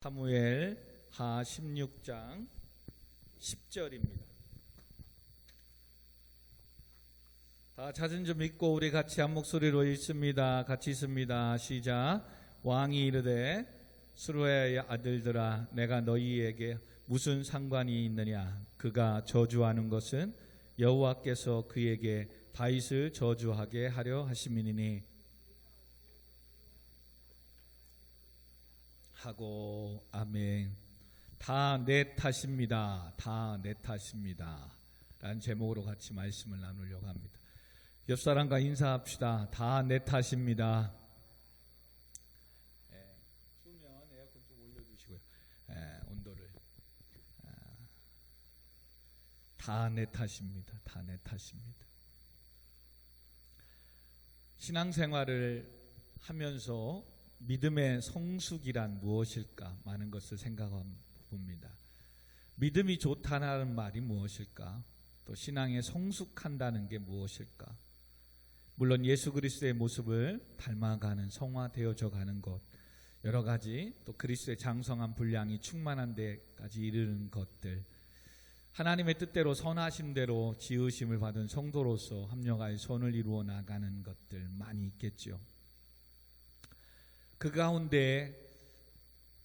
사무엘 하 16장 10절입니다. 다 찾은 줄 믿고 우리 같이 한 목소리로 읽습니다. 같이 있습니다. 시작. 왕이 이르되 스루야의 아들들아, 내가 너희에게 무슨 상관이 있느냐? 그가 저주하는 것은 여호와께서 그에게 다윗을 저주하게 하려 하심이니니 하고 아멘. 다 내 탓입니다. 다 내 탓입니다. 라는 제목으로 같이 말씀을 나누려고 합니다. 옆 사람과 인사합시다. 다 내 탓입니다. 추우면 에어컨 좀 올려주시고요. 온도를. 다 내 탓입니다. 다 내 탓입니다. 신앙생활을 하면서 믿음의 성숙이란 무엇일까? 많은 것을 생각해 봅니다. 믿음이 좋다는 말이 무엇일까? 또 신앙에 성숙한다는 게 무엇일까? 물론 예수 그리스도의 모습을 닮아가는, 성화되어져 가는 것, 여러 가지, 또 그리스도의 장성한 분량이 충만한 데까지 이르는 것들, 하나님의 뜻대로 선하신 대로 지으심을 받은 성도로서 합력하여 선을 이루어 나가는 것들 많이 있겠죠. 그 가운데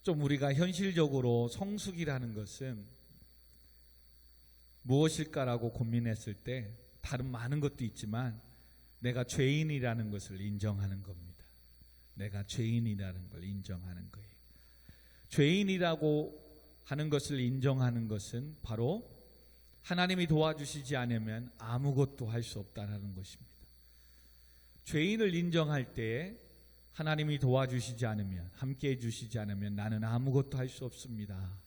좀 우리가 현실적으로 성숙이라는 것은 무엇일까라고 고민했을 때 다른 많은 것도 있지만 내가 죄인이라는 것을 인정하는 겁니다. 내가 죄인이라는 걸 인정하는 거예요. 죄인이라고 하는 것을 인정하는 것은 바로 하나님이 도와주시지 않으면 아무것도 할 수 없다는 것입니다. 죄인을 인정할 때 하나님이 도와주시지 않으면, 함께해 주시지 않으면 나는 아무것도 할 수 없습니다.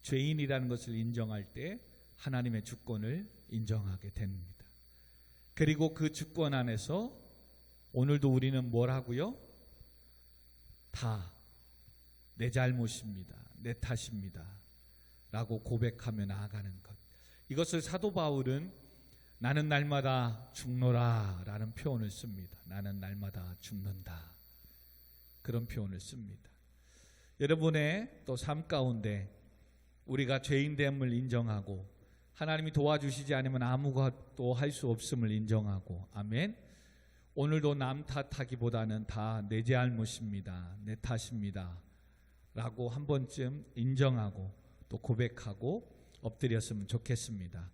죄인이라는 것을 인정할 때 하나님의 주권을 인정하게 됩니다. 그리고 그 주권 안에서 오늘도 우리는 뭘 하고요? 다 내 잘못입니다. 내 탓입니다. 라고 고백하며 나아가는 것. 이것을 사도 바울은 나는 날마다 죽노라 라는 표현을 씁니다. 나는 날마다 죽는다. 그런 표현을 씁니다. 여러분의 또 삶 가운데 우리가 죄인됨을 인정하고 하나님이 도와주시지 않으면 아무것도 할 수 없음을 인정하고, 아멘. 오늘도 남 탓하기보다는 다 내 잘못입니다. 내 탓입니다. 라고 한 번쯤 인정하고 또 고백하고 엎드렸으면 좋겠습니다.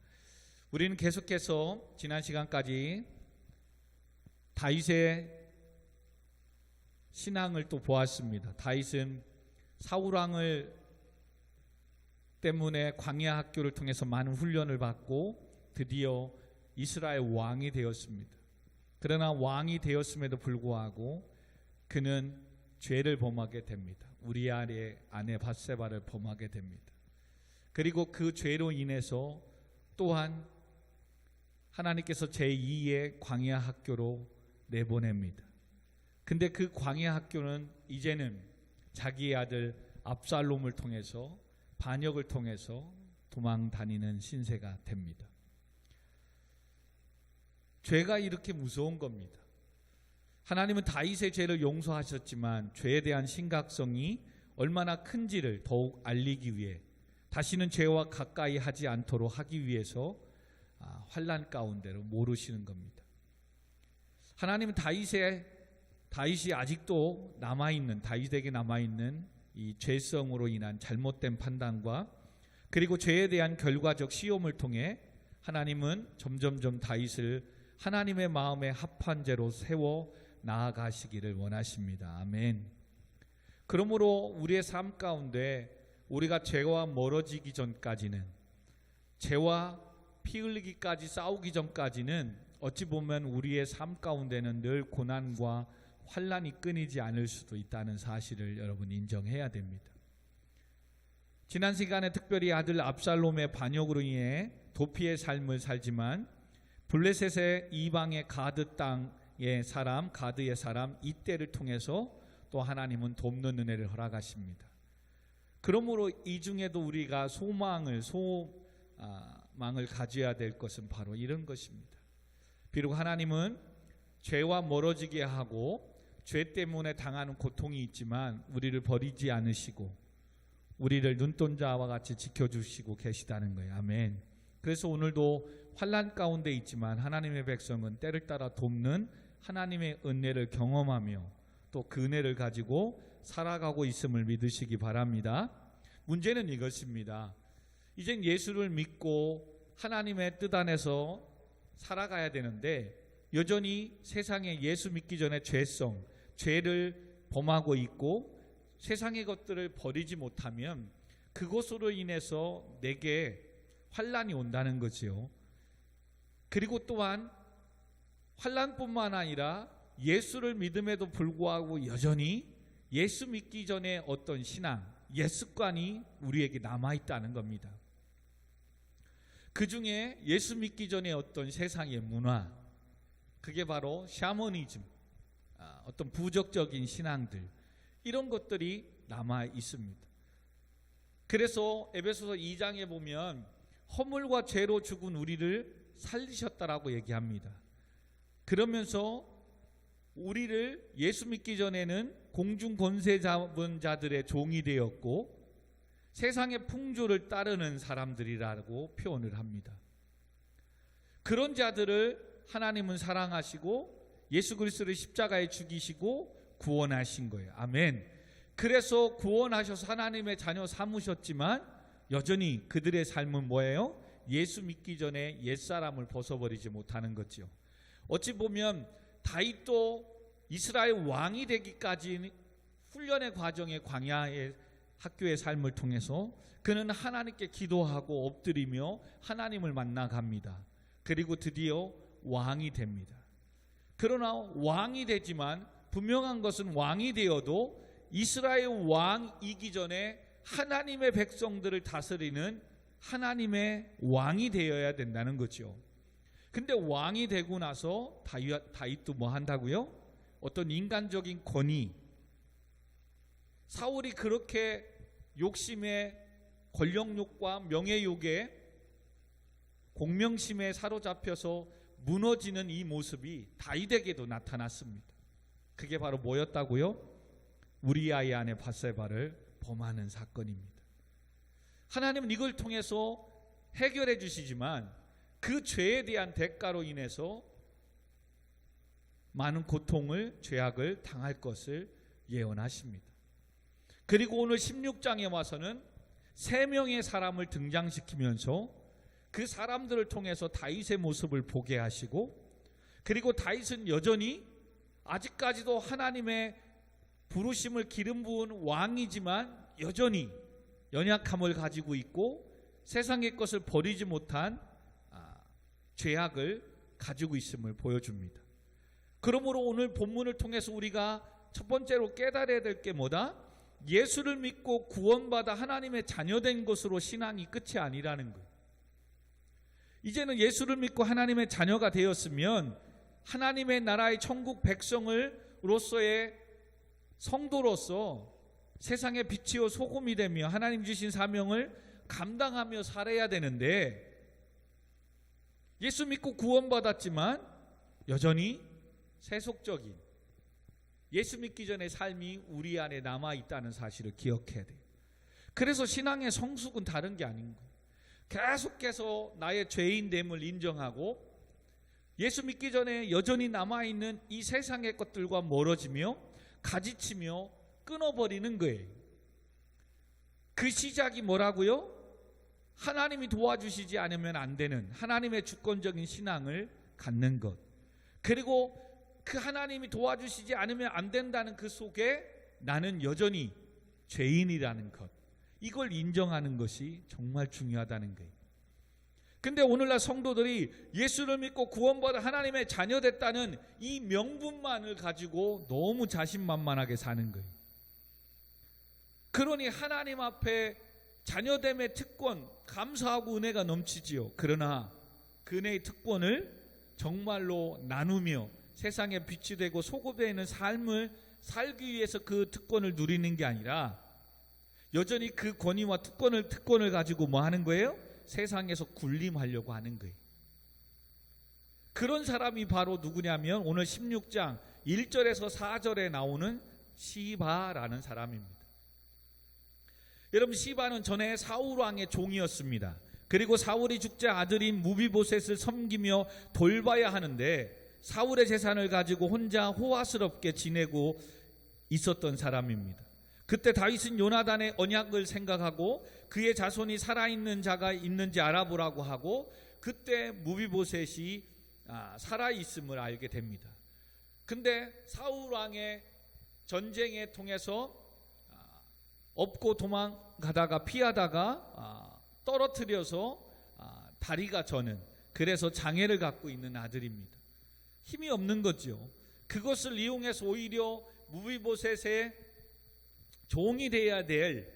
우리는 계속해서 지난 시간까지 다윗의 신앙을 또 보았습니다. 다윗은 사울왕을 때문에 광야 학교를 통해서 많은 훈련을 받고 드디어 이스라엘 왕이 되었습니다. 그러나 왕이 되었음에도 불구하고 그는 죄를 범하게 됩니다. 우리아의 아내 밧세바를 범하게 됩니다. 그리고 그 죄로 인해서 또한 하나님께서 제2의 광야 학교로 내보냅니다. 근데 그 광야 학교는 이제는 자기의 아들 압살롬을 통해서, 반역을 통해서 도망 다니는 신세가 됩니다. 죄가 이렇게 무서운 겁니다. 하나님은 다윗의 죄를 용서하셨지만 죄에 대한 심각성이 얼마나 큰지를 더욱 알리기 위해, 다시는 죄와 가까이 하지 않도록 하기 위해서 환난 가운데로 모르시는 겁니다. 하나님은 다윗이 아직도 남아있는, 다윗에게 남아있는 이 죄성으로 인한 잘못된 판단과 그리고 죄에 대한 결과적 시험을 통해 하나님은 점점점 다윗을 하나님의 마음에 합한 죄로 세워 나아가시기를 원하십니다. 아멘. 그러므로 우리의 삶 가운데 우리가 죄와 멀어지기 전까지는, 죄와 피 흘리기까지 싸우기 전까지는 어찌 보면 우리의 삶 가운데는 늘 고난과 환난이 끊이지 않을 수도 있다는 사실을 여러분 인정해야 됩니다. 지난 시간에 특별히 아들 압살롬의 반역으로 인해 도피의 삶을 살지만 블레셋의 이방의 가드 땅의 사람, 가드의 사람 이때를 통해서 또 하나님은 돕는 은혜를 허락하십니다. 그러므로 이 중에도 우리가 소망을 가져야 될 것은 바로 이런 것입니다. 비록 하나님은 죄와 멀어지게 하고 죄 때문에 당하는 고통이 있지만 우리를 버리지 않으시고 우리를 눈동자와 같이 지켜주시고 계시다는 거예요. 아멘. 그래서 오늘도 환난 가운데 있지만 하나님의 백성은 때를 따라 돕는 하나님의 은혜를 경험하며 또 그 은혜를 가지고 살아가고 있음을 믿으시기 바랍니다. 문제는 이것입니다. 이젠 예수를 믿고 하나님의 뜻 안에서 살아가야 되는데 여전히 세상에 예수 믿기 전에 죄를 범하고 있고 세상의 것들을 버리지 못하면 그것으로 인해서 내게 환난이 온다는 거지요. 그리고 또한 환난뿐만 아니라 예수를 믿음에도 불구하고 여전히 예수 믿기 전에 어떤 신앙, 옛습관이 우리에게 남아있다는 겁니다. 그 중에 예수 믿기 전에 어떤 세상의 문화, 그게 바로 샤머니즘, 어떤 부적적인 신앙들, 이런 것들이 남아 있습니다. 그래서 에베소서 2장에 보면 허물과 죄로 죽은 우리를 살리셨다라고 얘기합니다. 그러면서 우리를 예수 믿기 전에는 공중 권세 잡은 자들의 종이 되었고 세상의 풍조를 따르는 사람들이라고 표현을 합니다. 그런 자들을 하나님은 사랑하시고 예수 그리스도를 십자가에 죽이시고 구원하신 거예요. 아멘. 그래서 구원하셔서 하나님의 자녀 삼으셨지만 여전히 그들의 삶은 뭐예요? 예수 믿기 전에 옛사람을 벗어버리지 못하는 거죠. 어찌 보면 다윗도 이스라엘 왕이 되기까지 훈련의 과정의 광야의 학교의 삶을 통해서 그는 하나님께 기도하고 엎드리며 하나님을 만나갑니다. 그리고 드디어 왕이 됩니다. 그러나 왕이 되지만 분명한 것은 왕이 되어도 이스라엘 왕이기 전에 하나님의 백성들을 다스리는 하나님의 왕이 되어야 된다는 거죠. 근데 왕이 되고 나서 다윗도 뭐 한다고요? 어떤 인간적인 권위, 사울이 그렇게 욕심에 권력욕과 명예욕에 공명심에 사로잡혀서 무너지는 이 모습이 다윗에게도 나타났습니다. 그게 바로 뭐였다고요? 우리아의 아내 밧세바를 범하는 사건입니다. 하나님은 이걸 통해서 해결해 주시지만 그 죄에 대한 대가로 인해서 많은 고통을, 죄악을 당할 것을 예언하십니다. 그리고 오늘 16장에 와서는 3명의 사람을 등장시키면서 그 사람들을 통해서 다윗의 모습을 보게 하시고, 그리고 다윗은 여전히 아직까지도 하나님의 부르심을 기름 부은 왕이지만 여전히 연약함을 가지고 있고 세상의 것을 버리지 못한 죄악을 가지고 있음을 보여줍니다. 그러므로 오늘 본문을 통해서 우리가 첫 번째로 깨달아야 될 게 뭐다? 예수를 믿고 구원받아 하나님의 자녀된 것으로 신앙이 끝이 아니라는 거예요. 이제는 예수를 믿고 하나님의 자녀가 되었으면 하나님의 나라의 천국 백성으로서의 성도로서 세상의 빛이요 소금이 되며 하나님 주신 사명을 감당하며 살아야 되는데, 예수 믿고 구원받았지만 여전히 세속적인 예수 믿기 전의 삶이 우리 안에 남아있다는 사실을 기억해야 돼요. 그래서 신앙의 성숙은 다른 게 아닌 거예요. 계속해서 나의 죄인됨을 인정하고 예수 믿기 전에 여전히 남아있는 이 세상의 것들과 멀어지며 가지치며 끊어버리는 거예요. 그 시작이 뭐라고요? 하나님이 도와주시지 않으면 안 되는 하나님의 주권적인 신앙을 갖는 것, 그리고 그 하나님이 도와주시지 않으면 안 된다는 그 속에 나는 여전히 죄인이라는 것, 이걸 인정하는 것이 정말 중요하다는 거예요. 근데 오늘날 성도들이 예수를 믿고 구원받아 하나님의 자녀 됐다는 이 명분만을 가지고 너무 자신만만하게 사는 거예요. 그러니 하나님 앞에 자녀됨의 특권, 감사하고 은혜가 넘치지요. 그러나 그 은혜의 특권을 정말로 나누며 세상에 빛이 되고 소금이 되는 삶을 살기 위해서 그 특권을 누리는 게 아니라 여전히 그 권위와 특권을 가지고 뭐 하는 거예요? 세상에서 군림하려고 하는 거예요. 그런 사람이 바로 누구냐면 오늘 16장 1절에서 4절에 나오는 시바라는 사람입니다. 여러분, 시바는 전에 사울 왕의 종이었습니다. 그리고 사울이 죽자 아들인 무비보셋을 섬기며 돌봐야 하는데 사울의 재산을 가지고 혼자 호화스럽게 지내고 있었던 사람입니다. 그때 다윗은 요나단의 언약을 생각하고 그의 자손이 살아있는 자가 있는지 알아보라고 하고, 그때 무비보셋이 살아있음을 알게 됩니다. 근데 사울 왕의 전쟁에 통해서 업고 도망가다가 피하다가 떨어뜨려서 다리가 저는, 그래서 장애를 갖고 있는 아들입니다. 힘이 없는 거죠. 그것을 이용해서 오히려 무비보셋의 종이 되어야 될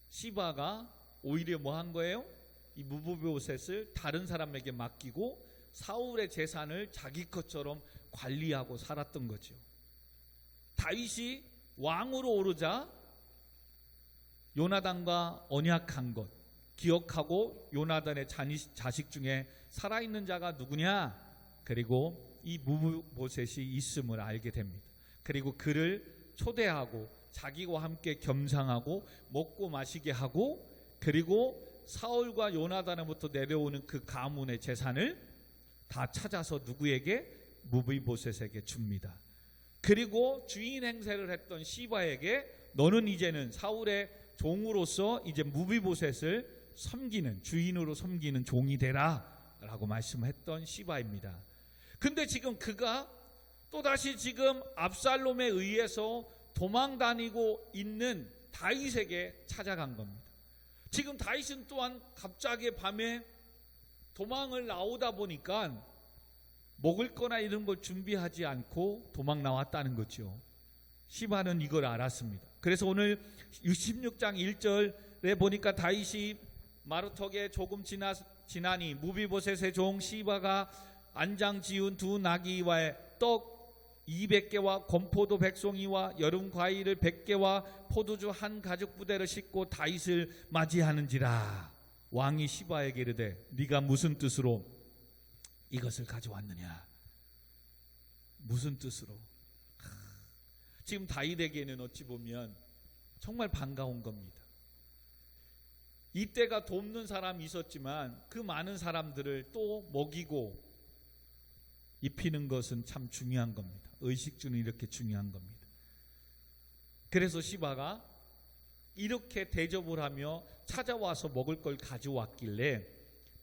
시바가 오히려 뭐 한 거예요? 이 무비보셋을 다른 사람에게 맡기고 사울의 재산을 자기 것처럼 관리하고 살았던 거죠. 다윗이 왕으로 오르자 요나단과 언약한 것 기억하고 요나단의 자식 중에 살아있는 자가 누구냐? 그리고 이 무비보셋이 있음을 알게 됩니다. 그리고 그를 초대하고 자기와 함께 겸상하고 먹고 마시게 하고, 그리고 사울과 요나단으로부터 내려오는 그 가문의 재산을 다 찾아서 누구에게? 무비보셋에게 줍니다. 그리고 주인 행세를 했던 시바에게 너는 이제는 사울의 종으로서 이제 무비보셋을 섬기는, 주인으로 섬기는 종이 되라 라고 말씀했던 시바입니다. 근데 지금 그가 또다시 지금 압살롬에 의해서 도망다니고 있는 다윗에게 찾아간 겁니다. 지금 다윗은 또한 갑자기 밤에 도망을 나오다 보니까 먹을 거나 이런 걸 준비하지 않고 도망 나왔다는 거죠. 시바는 이걸 알았습니다. 그래서 오늘 66장 1절에 보니까 다윗이 마루턱에 조금 지나니 무비보셋의 종 시바가 안장 지운 두 나귀와 떡 200개와 건포도 100송이와 여름 과일을 100개와 포도주 한 가죽 부대를 싣고 다윗을 맞이하는지라. 왕이 시바에게 이르되 네가 무슨 뜻으로 이것을 가져왔느냐? 무슨 뜻으로? 지금 다윗에게는 어찌 보면 정말 반가운 겁니다. 이때가 돕는 사람이 있었지만 그 많은 사람들을 또 먹이고 입히는 것은 참 중요한 겁니다. 의식주는 이렇게 중요한 겁니다. 그래서 시바가 이렇게 대접을 하며 찾아와서 먹을 걸 가져왔길래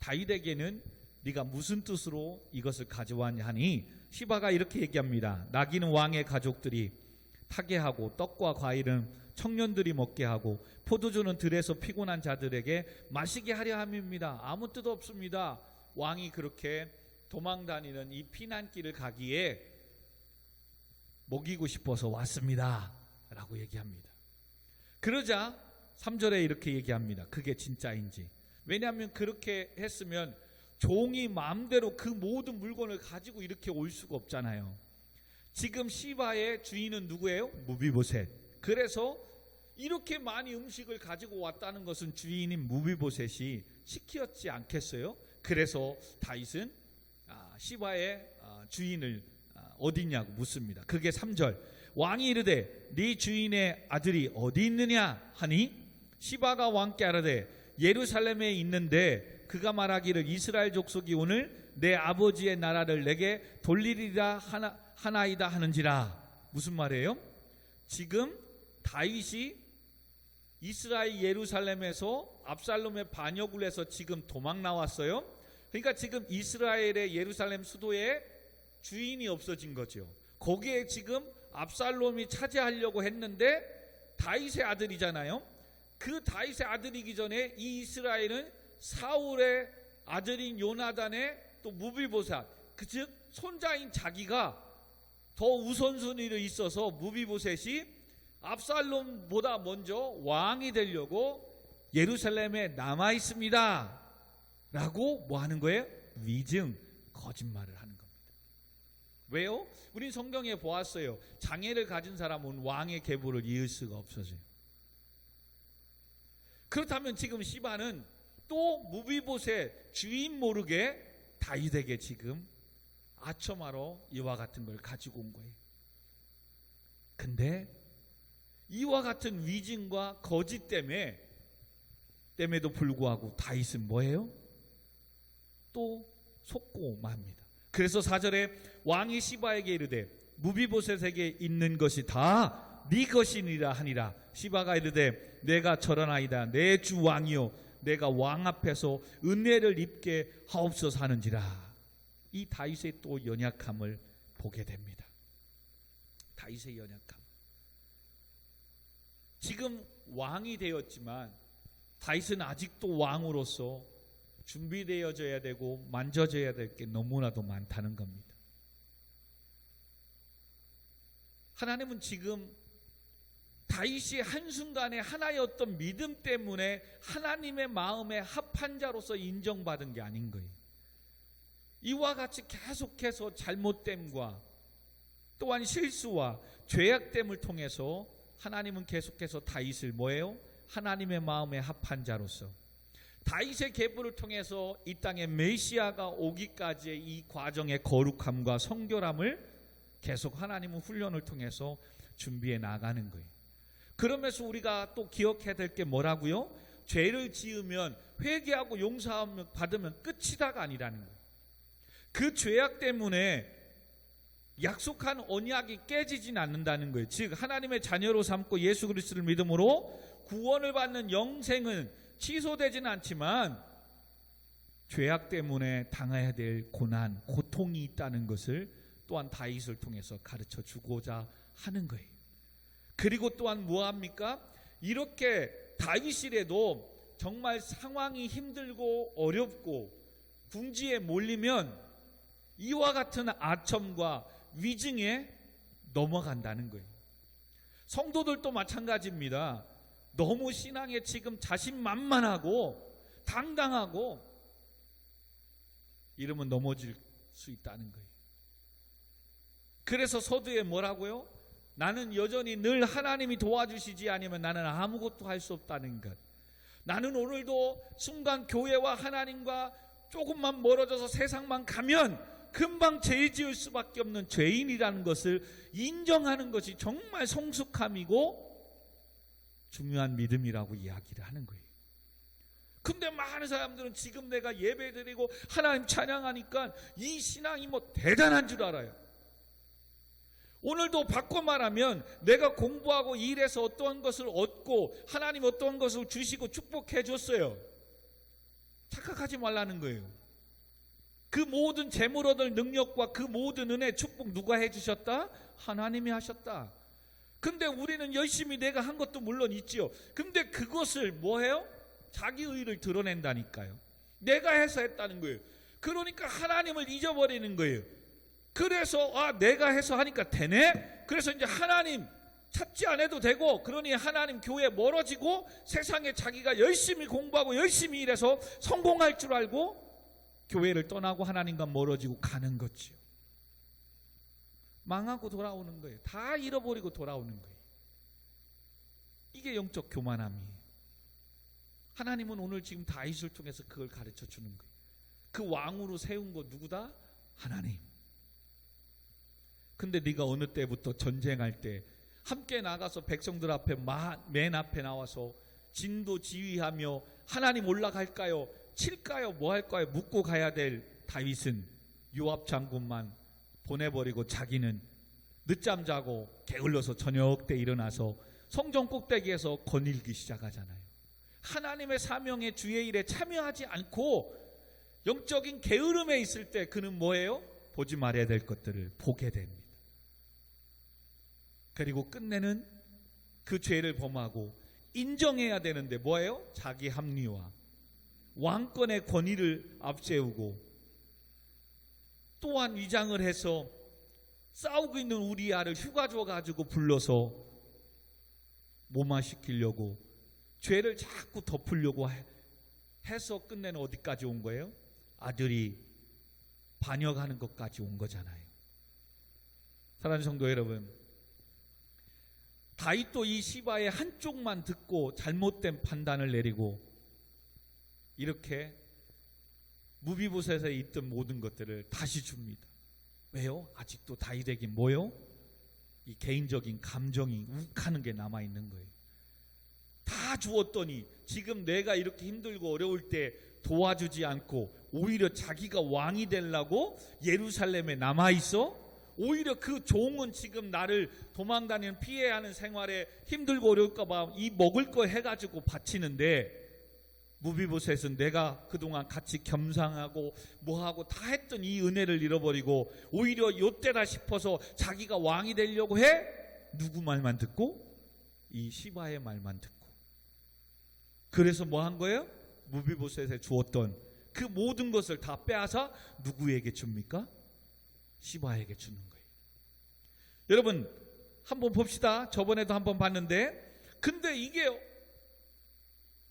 다윗에게는 네가 무슨 뜻으로 이것을 가져왔냐 하니 시바가 이렇게 얘기합니다. 나귀는 왕의 가족들이 타게 하고 떡과 과일은 청년들이 먹게 하고 포도주는 들에서 피곤한 자들에게 마시게 하려 함입니다. 아무 뜻 없습니다. 왕이 그렇게 도망다니는 이 피난길을 가기에 먹이고 싶어서 왔습니다 라고 얘기합니다. 그러자 3절에 이렇게 얘기합니다. 그게 진짜인지. 왜냐하면 그렇게 했으면 종이 마음대로 그 모든 물건을 가지고 이렇게 올 수가 없잖아요. 지금 시바의 주인은 누구예요? 무비보셋. 그래서 이렇게 많이 음식을 가지고 왔다는 것은 주인인 무비보셋이 시켰지 않겠어요? 그래서 다윗은 시바의 주인을 어디냐고 묻습니다. 그게 3절. 왕이 이르되 네 주인의 아들이 어디 있느냐 하니 시바가 왕께 아뢰되 예루살렘에 있는데 그가 말하기를 이스라엘 족속이 오늘 내 아버지의 나라를 내게 돌리리라 하나이다 하는지라. 무슨 말이에요? 지금 다윗이 이스라엘 예루살렘에서 압살롬의 반역을 해서 지금 도망 나왔어요. 그러니까 지금 이스라엘의 예루살렘 수도에 주인이 없어진 거죠. 거기에 지금 압살롬이 차지하려고 했는데 다윗의 아들이잖아요. 그 다윗의 아들이기 전에 이 이스라엘은 사울의 아들인 요나단의 또 무비보셋, 즉 손자인 자기가 더 우선순위로 있어서 무비보셋이 압살롬보다 먼저 왕이 되려고 예루살렘에 남아 있습니다 라고 뭐 하는 거예요? 위증, 거짓말을 하는 겁니다. 왜요? 우린 성경에 보았어요. 장애를 가진 사람은 왕의 계보를 이을 수가 없어져요. 그렇다면 지금 시바는 또 무비보셋 주인 모르게 다윗에게 지금 아첨하러 이와 같은 걸 가지고 온 거예요. 근데 이와 같은 위증과 거짓 땜에도 불구하고 다윗은 뭐예요? 또 속고 맙니다. 그래서 4절에 왕이 시바에게 이르되 무비보셋에게 있는 것이 다 네 것이니라 하니라. 시바가 이르되 내가 저러나이다. 내 주 왕이요 내가 왕 앞에서 은혜를 입게 하옵소서 하는지라. 이 다윗의 또 연약함을 보게 됩니다. 다윗의 연약함. 지금 왕이 되었지만 다윗은 아직도 왕으로서 준비되어져야 되고 만져져야 될 게 너무나도 많다는 겁니다. 하나님은 지금 다윗이 한순간에 하나의 어떤 믿음 때문에 하나님의 마음에 합한 자로서 인정받은 게 아닌 거예요. 이와 같이 계속해서 잘못됨과 또한 실수와 죄악됨을 통해서 하나님은 계속해서 다윗을 뭐예요? 하나님의 마음에 합한 자로서 다윗의 계보를 통해서 이 땅에 메시아가 오기까지의 이 과정의 거룩함과 성결함을 계속 하나님은 훈련을 통해서 준비해 나가는 거예요. 그러면서 우리가 또 기억해야 될 게 뭐라고요? 죄를 지으면 회개하고 용서하면 받으면 끝이다가 아니라는 거예요. 그 죄악 때문에 약속한 언약이 깨지진 않는다는 거예요. 즉 하나님의 자녀로 삼고 예수 그리스도를 믿음으로 구원을 받는 영생은 취소되지는 않지만 죄악 때문에 당해야 될 고난, 고통이 있다는 것을 또한 다윗을 통해서 가르쳐 주고자 하는 거예요. 그리고 또한 뭐합니까? 이렇게 다윗이라도 정말 상황이 힘들고 어렵고 궁지에 몰리면 이와 같은 아첨과 위증에 넘어간다는 거예요. 성도들도 마찬가지입니다. 너무 신앙에 지금 자신만만하고 당당하고 이러면 넘어질 수 있다는 거예요. 그래서 서두에 뭐라고요? 나는 여전히 늘 하나님이 도와주시지 않으면 나는 아무것도 할 수 없다는 것. 나는 오늘도 순간 교회와 하나님과 조금만 멀어져서 세상만 가면 금방 죄 지을 수밖에 없는 죄인이라는 것을 인정하는 것이 정말 성숙함이고 중요한 믿음이라고 이야기를 하는 거예요. 근데 많은 사람들은 지금 내가 예배드리고 하나님 찬양하니까 이 신앙이 뭐 대단한 줄 알아요. 오늘도 바꿔 말하면 내가 공부하고 일해서 어떠한 것을 얻고 하나님 어떠한 것을 주시고 축복해 줬어요. 착각하지 말라는 거예요. 그 모든 재물 얻을 능력과 그 모든 은혜 축복 누가 해주셨다? 하나님이 하셨다. 근데 우리는 열심히 내가 한 것도 물론 있지요. 근데 그것을 뭐해요? 자기 의를 드러낸다니까요. 내가 해서 했다는 거예요. 그러니까 하나님을 잊어버리는 거예요. 그래서 내가 해서 하니까 되네? 그래서 이제 하나님 찾지 않아도 되고, 그러니 하나님 교회에 멀어지고 세상에 자기가 열심히 공부하고 열심히 일해서 성공할 줄 알고 교회를 떠나고 하나님과 멀어지고 가는 거지요. 망하고 돌아오는 거예요. 다 잃어버리고 돌아오는 거예요. 이게 영적 교만함이에요. 하나님은 오늘 지금 다윗을 통해서 그걸 가르쳐 주는 거예요. 그 왕으로 세운 거 누구다? 하나님. 근데 네가 어느 때부터 전쟁할 때 함께 나가서 백성들 앞에 맨 앞에 나와서 진도 지휘하며 하나님 올라갈까요? 칠까요? 뭐 할까요? 묻고 가야 될 다윗은 요압 장군만 보내버리고 자기는 늦잠 자고 게을러서 저녁 때 일어나서 성전 꼭대기에서 거닐기 시작하잖아요. 하나님의 사명의 주의 일에 참여하지 않고 영적인 게으름에 있을 때 그는 뭐예요? 보지 말아야 될 것들을 보게 됩니다. 그리고 끝내는 그 죄를 범하고 인정해야 되는데 뭐예요? 자기 합리화, 왕권의 권위를 앞세우고 또한 위장을 해서 싸우고 있는 우리아를 휴가 줘가지고 불러서 무마시키려고 죄를 자꾸 덮으려고 해서 끝내는 어디까지 온 거예요? 아들이 반역하는 것까지 온 거잖아요. 사랑하는 성도 여러분, 다윗도 이 시바의 한쪽만 듣고 잘못된 판단을 내리고 이렇게 무비보셋에 있던 모든 것들을 다시 줍니다. 왜요? 아직도 다윗에게 뭐요? 이 개인적인 감정이 욱하는 게 남아있는 거예요. 다 주었더니 지금 내가 이렇게 힘들고 어려울 때 도와주지 않고 오히려 자기가 왕이 되려고 예루살렘에 남아있어? 오히려 그 종은 지금 나를 도망다니는 피해야 하는 생활에 힘들고 어려울까 봐 이 먹을 거 해가지고 바치는데, 무비보셋은 내가 그동안 같이 겸상하고 뭐하고 다 했던 이 은혜를 잃어버리고 오히려 요때다 싶어서 자기가 왕이 되려고 해? 누구 말만 듣고? 이 시바의 말만 듣고. 그래서 뭐 한 거예요? 무비보셋에 주었던 그 모든 것을 다 빼앗아 누구에게 줍니까? 시바에게 주는 거예요. 여러분 한번 봅시다. 저번에도 한번 봤는데, 근데 이게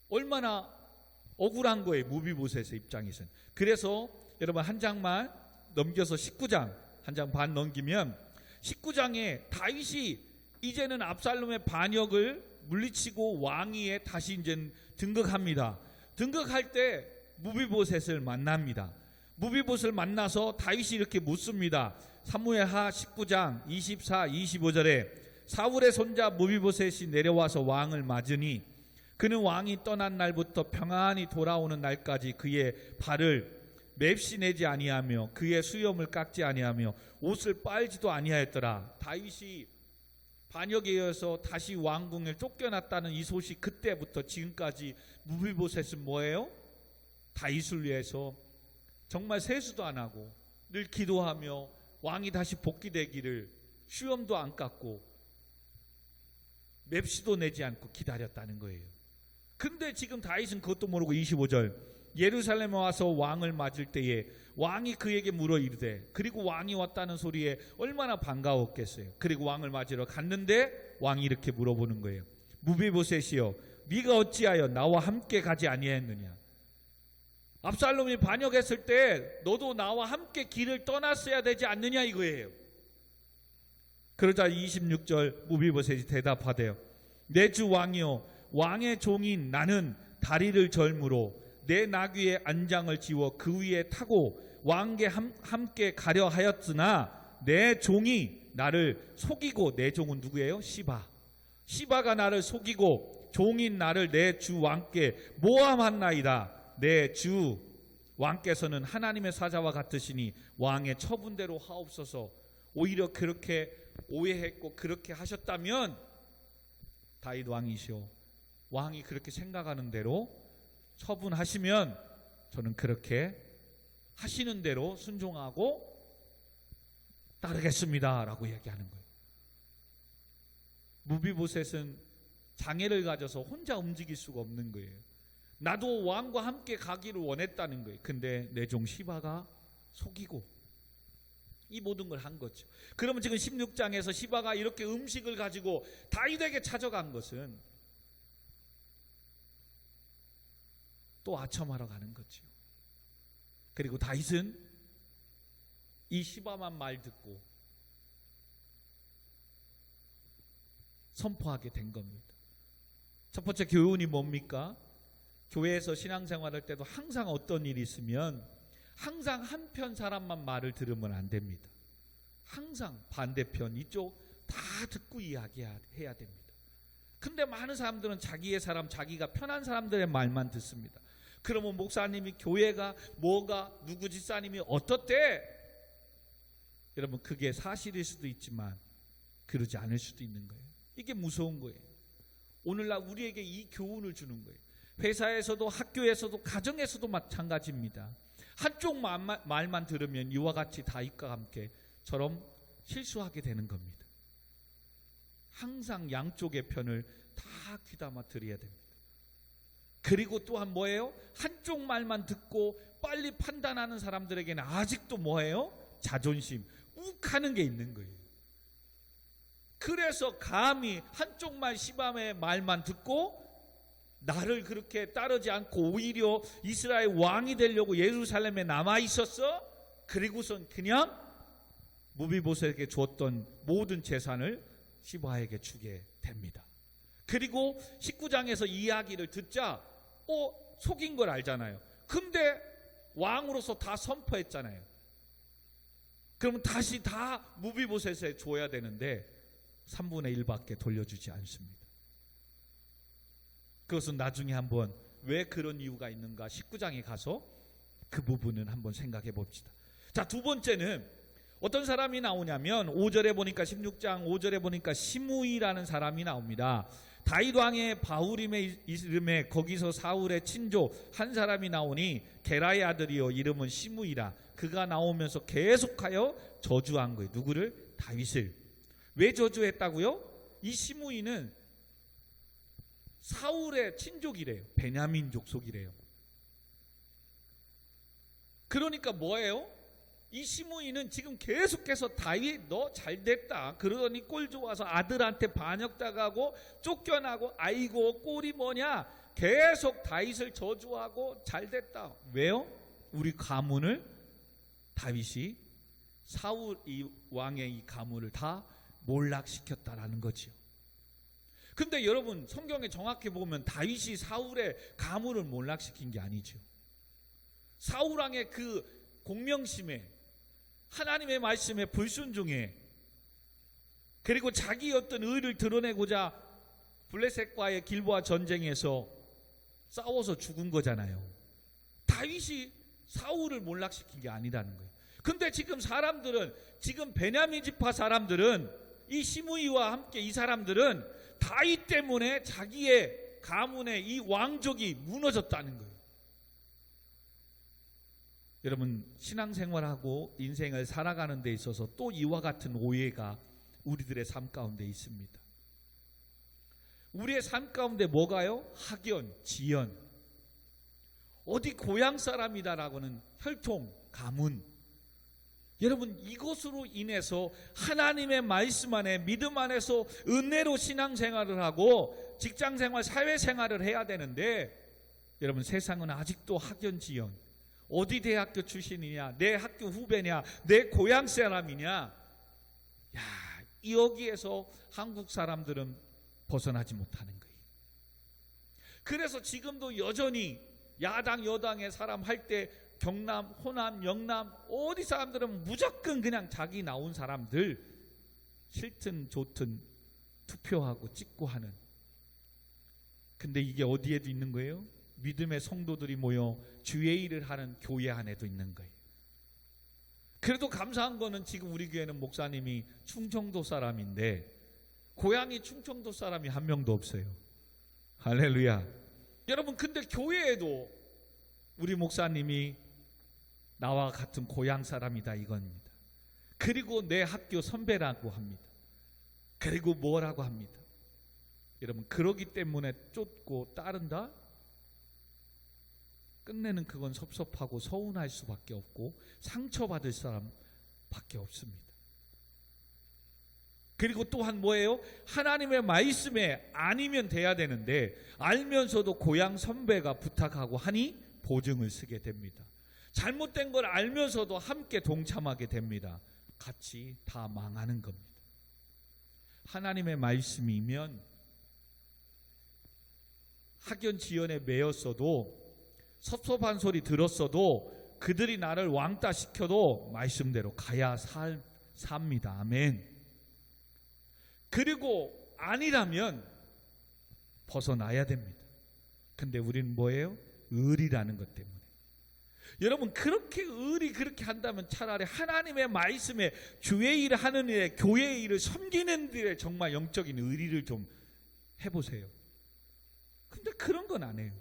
얼마나 억울한 거예요, 무비보셋의 입장에서는. 그래서 여러분 한 장만 넘겨서 19장 한 장 반 넘기면 19장에 다윗이 이제는 압살롬의 반역을 물리치고 왕위에 다시 이제 등극합니다. 등극할 때 무비보셋을 만납니다. 무비보셋을 만나서 다윗이 이렇게 묻습니다. 사무엘하 19장 24, 25절에 사울의 손자 무비보셋이 내려와서 왕을 맞으니 그는 왕이 떠난 날부터 평안히 돌아오는 날까지 그의 발을 맵시 내지 아니하며 그의 수염을 깎지 아니하며 옷을 빨지도 아니하였더라. 다윗이 반역에 의해서 다시 왕궁에 쫓겨났다는 이 소식, 그때부터 지금까지 무비보셋은 뭐예요? 다윗을 위해서 정말 세수도 안 하고 늘 기도하며 왕이 다시 복귀되기를 수염도 안 깎고 맵시도 내지 않고 기다렸다는 거예요. 근데 지금 다윗은 그것도 모르고 25절 예루살렘에 와서 왕을 맞을 때에 왕이 그에게 물어 이르되, 그리고 왕이 왔다는 소리에 얼마나 반가웠겠어요. 그리고 왕을 맞으러 갔는데 왕이 이렇게 물어보는 거예요. 무비보셋이여, 네가 어찌하여 나와 함께 가지 아니했느냐? 압살롬이 반역했을 때 너도 나와 함께 길을 떠났어야 되지 않느냐 이거예요. 그러자 26절 무비보셋이 대답하대요. 내 주 왕이여, 왕의 종인 나는 다리를 절므로 내 나귀의 안장을 지워 그 위에 타고 왕께 함께 가려 하였으나 내 종이 나를 속이고, 내 종은 누구예요? 시바가 나를 속이고 종인 나를 내 주 왕께 모함한나이다. 내 주 왕께서는 하나님의 사자와 같으시니 왕의 처분대로 하옵소서. 오히려 그렇게 오해했고 그렇게 하셨다면 다윗 왕이시오, 왕이 그렇게 생각하는 대로 처분하시면 저는 그렇게 하시는 대로 순종하고 따르겠습니다 라고 얘기하는 거예요. 무비보셋은 장애를 가져서 혼자 움직일 수가 없는 거예요. 나도 왕과 함께 가기를 원했다는 거예요. 근데 내 종 시바가 속이고 이 모든 걸 한 거죠. 그러면 지금 16장에서 시바가 이렇게 음식을 가지고 다윗에게 찾아간 것은 또 아첨하러 가는 거죠. 그리고 다윗은 이 시바만 말 듣고 선포하게 된 겁니다. 첫 번째 교훈이 뭡니까? 교회에서 신앙생활할 때도 항상 어떤 일이 있으면 항상 한편 사람만 말을 들으면 안 됩니다. 항상 반대편 이쪽 다 듣고 이야기해야 됩니다. 근데 많은 사람들은 자기의 사람, 자기가 편한 사람들의 말만 듣습니다. 그러면 목사님이, 교회가 뭐가, 누구 집사님이 어떻대? 여러분 그게 사실일 수도 있지만 그러지 않을 수도 있는 거예요. 이게 무서운 거예요. 오늘날 우리에게 이 교훈을 주는 거예요. 회사에서도 학교에서도 가정에서도 마찬가지입니다. 한쪽 말만 들으면 이와 같이 다윗과 함께처럼 실수하게 되는 겁니다. 항상 양쪽의 편을 다 귀담아 들어야 됩니다. 그리고 또한 뭐예요? 한쪽 말만 듣고 빨리 판단하는 사람들에게는 아직도 뭐예요? 자존심, 욱하는 게 있는 거예요. 그래서 감히 한쪽 시바의 말만 듣고 나를 그렇게 따르지 않고 오히려 이스라엘 왕이 되려고 예루살렘에 남아 있었어? 그리고선 그냥 무비보셋에게 주었던 모든 재산을 시바에게 주게 됩니다. 그리고 19장에서 이야기를 듣자 속인 걸 알잖아요. 근데 왕으로서 다 선포했잖아요. 그러면 다시 다 무비보셋에 줘야 되는데 3분의 1밖에 돌려주지 않습니다. 그것은 나중에 한번 왜 그런 이유가 있는가 19장에 가서 그 부분은 한번 생각해 봅시다. 자, 두 번째는 어떤 사람이 나오냐면 5절에 보니까 16장 5절에 보니까 시므이라는 사람이 나옵니다. 다윗 왕의 바후림의 이름에 거기서 사울의 친조 한 사람이 나오니 게라의 아들이요 이름은 시므이라. 그가 나오면서 계속하여 저주한 거예요. 누구를? 다윗을. 왜 저주했다고요? 이 시므이는 사울의 친족이래요. 베냐민 족속이래요. 그러니까 뭐예요? 이 시므이는 지금 계속해서 다윗 너 잘됐다 그러더니 꼴 좋아서 아들한테 반역당하고 쫓겨나고 아이고 꼴이 뭐냐 계속 다윗을 저주하고 잘됐다. 왜요? 우리 가문을 다윗이 사울 이 왕의 이 가문을 다 몰락시켰다라는 거지요. 근데 여러분 성경에 정확히 보면 다윗이 사울의 가문을 몰락시킨 게 아니죠. 사울 왕의 그 공명심에 하나님의 말씀에 불순종해 그리고 자기 어떤 의를 드러내고자 블레셋과의 길보아 전쟁에서 싸워서 죽은 거잖아요. 다윗이 사울을 몰락시킨 게 아니라는 거예요. 근데 지금 사람들은 지금 베냐민 지파 사람들은 이 시므이와 함께 이 사람들은 다윗 때문에 자기의 가문의 이 왕족이 무너졌다는 거예요. 여러분 신앙생활하고 인생을 살아가는 데 있어서 또 이와 같은 오해가 우리들의 삶 가운데 있습니다. 우리의 삶 가운데 뭐가요? 학연, 지연, 어디 고향 사람이다라고는 혈통, 가문. 여러분 이것으로 인해서 하나님의 말씀 안에 믿음 안에서 은혜로 신앙생활을 하고 직장생활, 사회생활을 해야 되는데 여러분 세상은 아직도 학연, 지연, 어디 대학교 출신이냐, 내 학교 후배냐, 내 고향 사람이냐, 야, 여기에서 한국 사람들은 벗어나지 못하는 거예요. 그래서 지금도 여전히 야당 여당의 사람 할 때 경남, 호남, 영남 어디 사람들은 무조건 그냥 자기 나온 사람들 싫든 좋든 투표하고 찍고 하는. 근데 이게 어디에도 있는 거예요? 믿음의 성도들이 모여 주의 일을 하는 교회 안에도 있는 거예요. 그래도 감사한 거는 지금 우리 교회는 목사님이 충청도 사람인데 고향이 충청도 사람이 한 명도 없어요. 할렐루야. 여러분 근데 교회에도 우리 목사님이 나와 같은 고향 사람이다 이겁니다. 그리고 내 학교 선배라고 합니다. 그리고 뭐라고 합니다. 여러분 그러기 때문에 쫓고 따른다? 끝내는 그건 섭섭하고 서운할 수밖에 없고 상처받을 사람밖에 없습니다. 그리고 또한 뭐예요? 하나님의 말씀에 아니면 돼야 되는데 알면서도 고향 선배가 부탁하고 하니 보증을 쓰게 됩니다. 잘못된 걸 알면서도 함께 동참하게 됩니다. 같이 다 망하는 겁니다. 하나님의 말씀이면 학연 지연에 매였어도 섭섭한 소리 들었어도 그들이 나를 왕따 시켜도 말씀대로 가야 삽니다. 아멘. 그리고 아니라면 벗어나야 됩니다. 근데 우리는 뭐예요? 의리라는 것 때문에. 여러분 그렇게 의리 그렇게 한다면 차라리 하나님의 말씀에 주의 일을 하는 일에 교회의 일을 섬기는 일에 정말 영적인 의리를 좀 해보세요. 근데 그런 건 안 해요.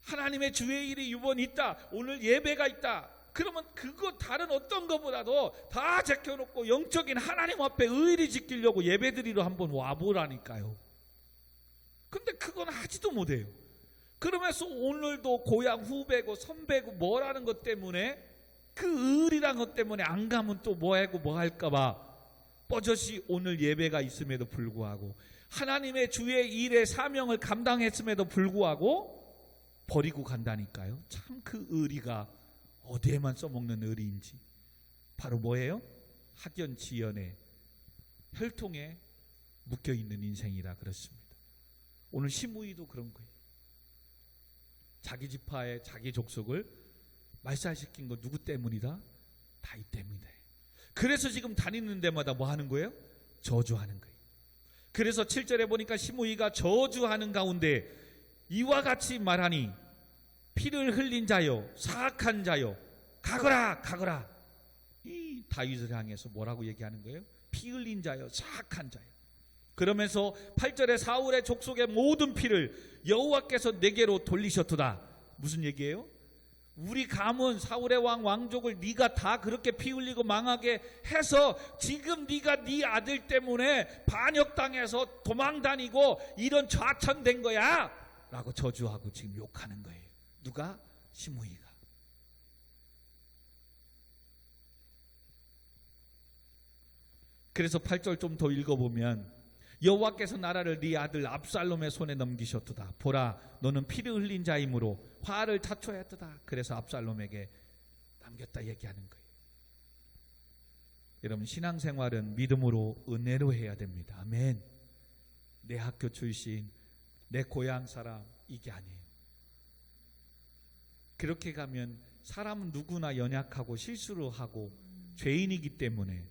하나님의 주의 일이 이번 있다, 오늘 예배가 있다, 그러면 그거 다른 어떤 것보다도 다 제껴놓고 영적인 하나님 앞에 의리 지키려고 예배드리러 한번 와보라니까요. 근데 그건 하지도 못해요. 그러면서 오늘도 고향 후배고 선배고 뭐라는 것 때문에 그 의리란 것 때문에 안 가면 또 뭐하고 뭐 할까봐 뻐젓이 오늘 예배가 있음에도 불구하고 하나님의 주의 일의 사명을 감당했음에도 불구하고 버리고 간다니까요. 참 그 의리가 어디에만 써먹는 의리인지 바로 뭐예요? 학연 지연의 혈통에 묶여있는 인생이라 그렇습니다. 오늘 시므이도 그런 거예요. 자기 지파의 자기 족속을 말살시킨 거 누구 때문이다? 다윗 때문이다. 그래서 지금 다니는 데마다 뭐 하는 거예요? 저주하는 거예요. 그래서 7절에 보니까 시므이가 저주하는 가운데 이와 같이 말하니 피를 흘린 자여 사악한 자여 가거라 가거라. 이 다윗을 향해서 뭐라고 얘기하는 거예요? 피 흘린 자여 사악한 자여. 그러면서 8절에 사울의 족속의 모든 피를 여호와께서 내게로 돌리셨도다. 무슨 얘기예요? 우리 가문 사울의 왕족을 네가 다 그렇게 피 흘리고 망하게 해서 지금 네가 네 아들 때문에 반역당해서 도망다니고 이런 좌천된 거야 라고 저주하고 지금 욕하는 거예요. 누가? 시므이가. 그래서 8절 좀 더 읽어보면 여호와께서 나라를 네 아들 압살롬의 손에 넘기셨도다. 보라 너는 피를 흘린 자이므로 화를 자초했도다. 그래서 압살롬에게 남겼다 얘기하는 거예요. 여러분 신앙생활은 믿음으로 은혜로 해야 됩니다. 아멘. 내 학교 출신 내 고향 사람 이게 아니에요. 그렇게 가면 사람은 누구나 연약하고 실수를 하고 죄인이기 때문에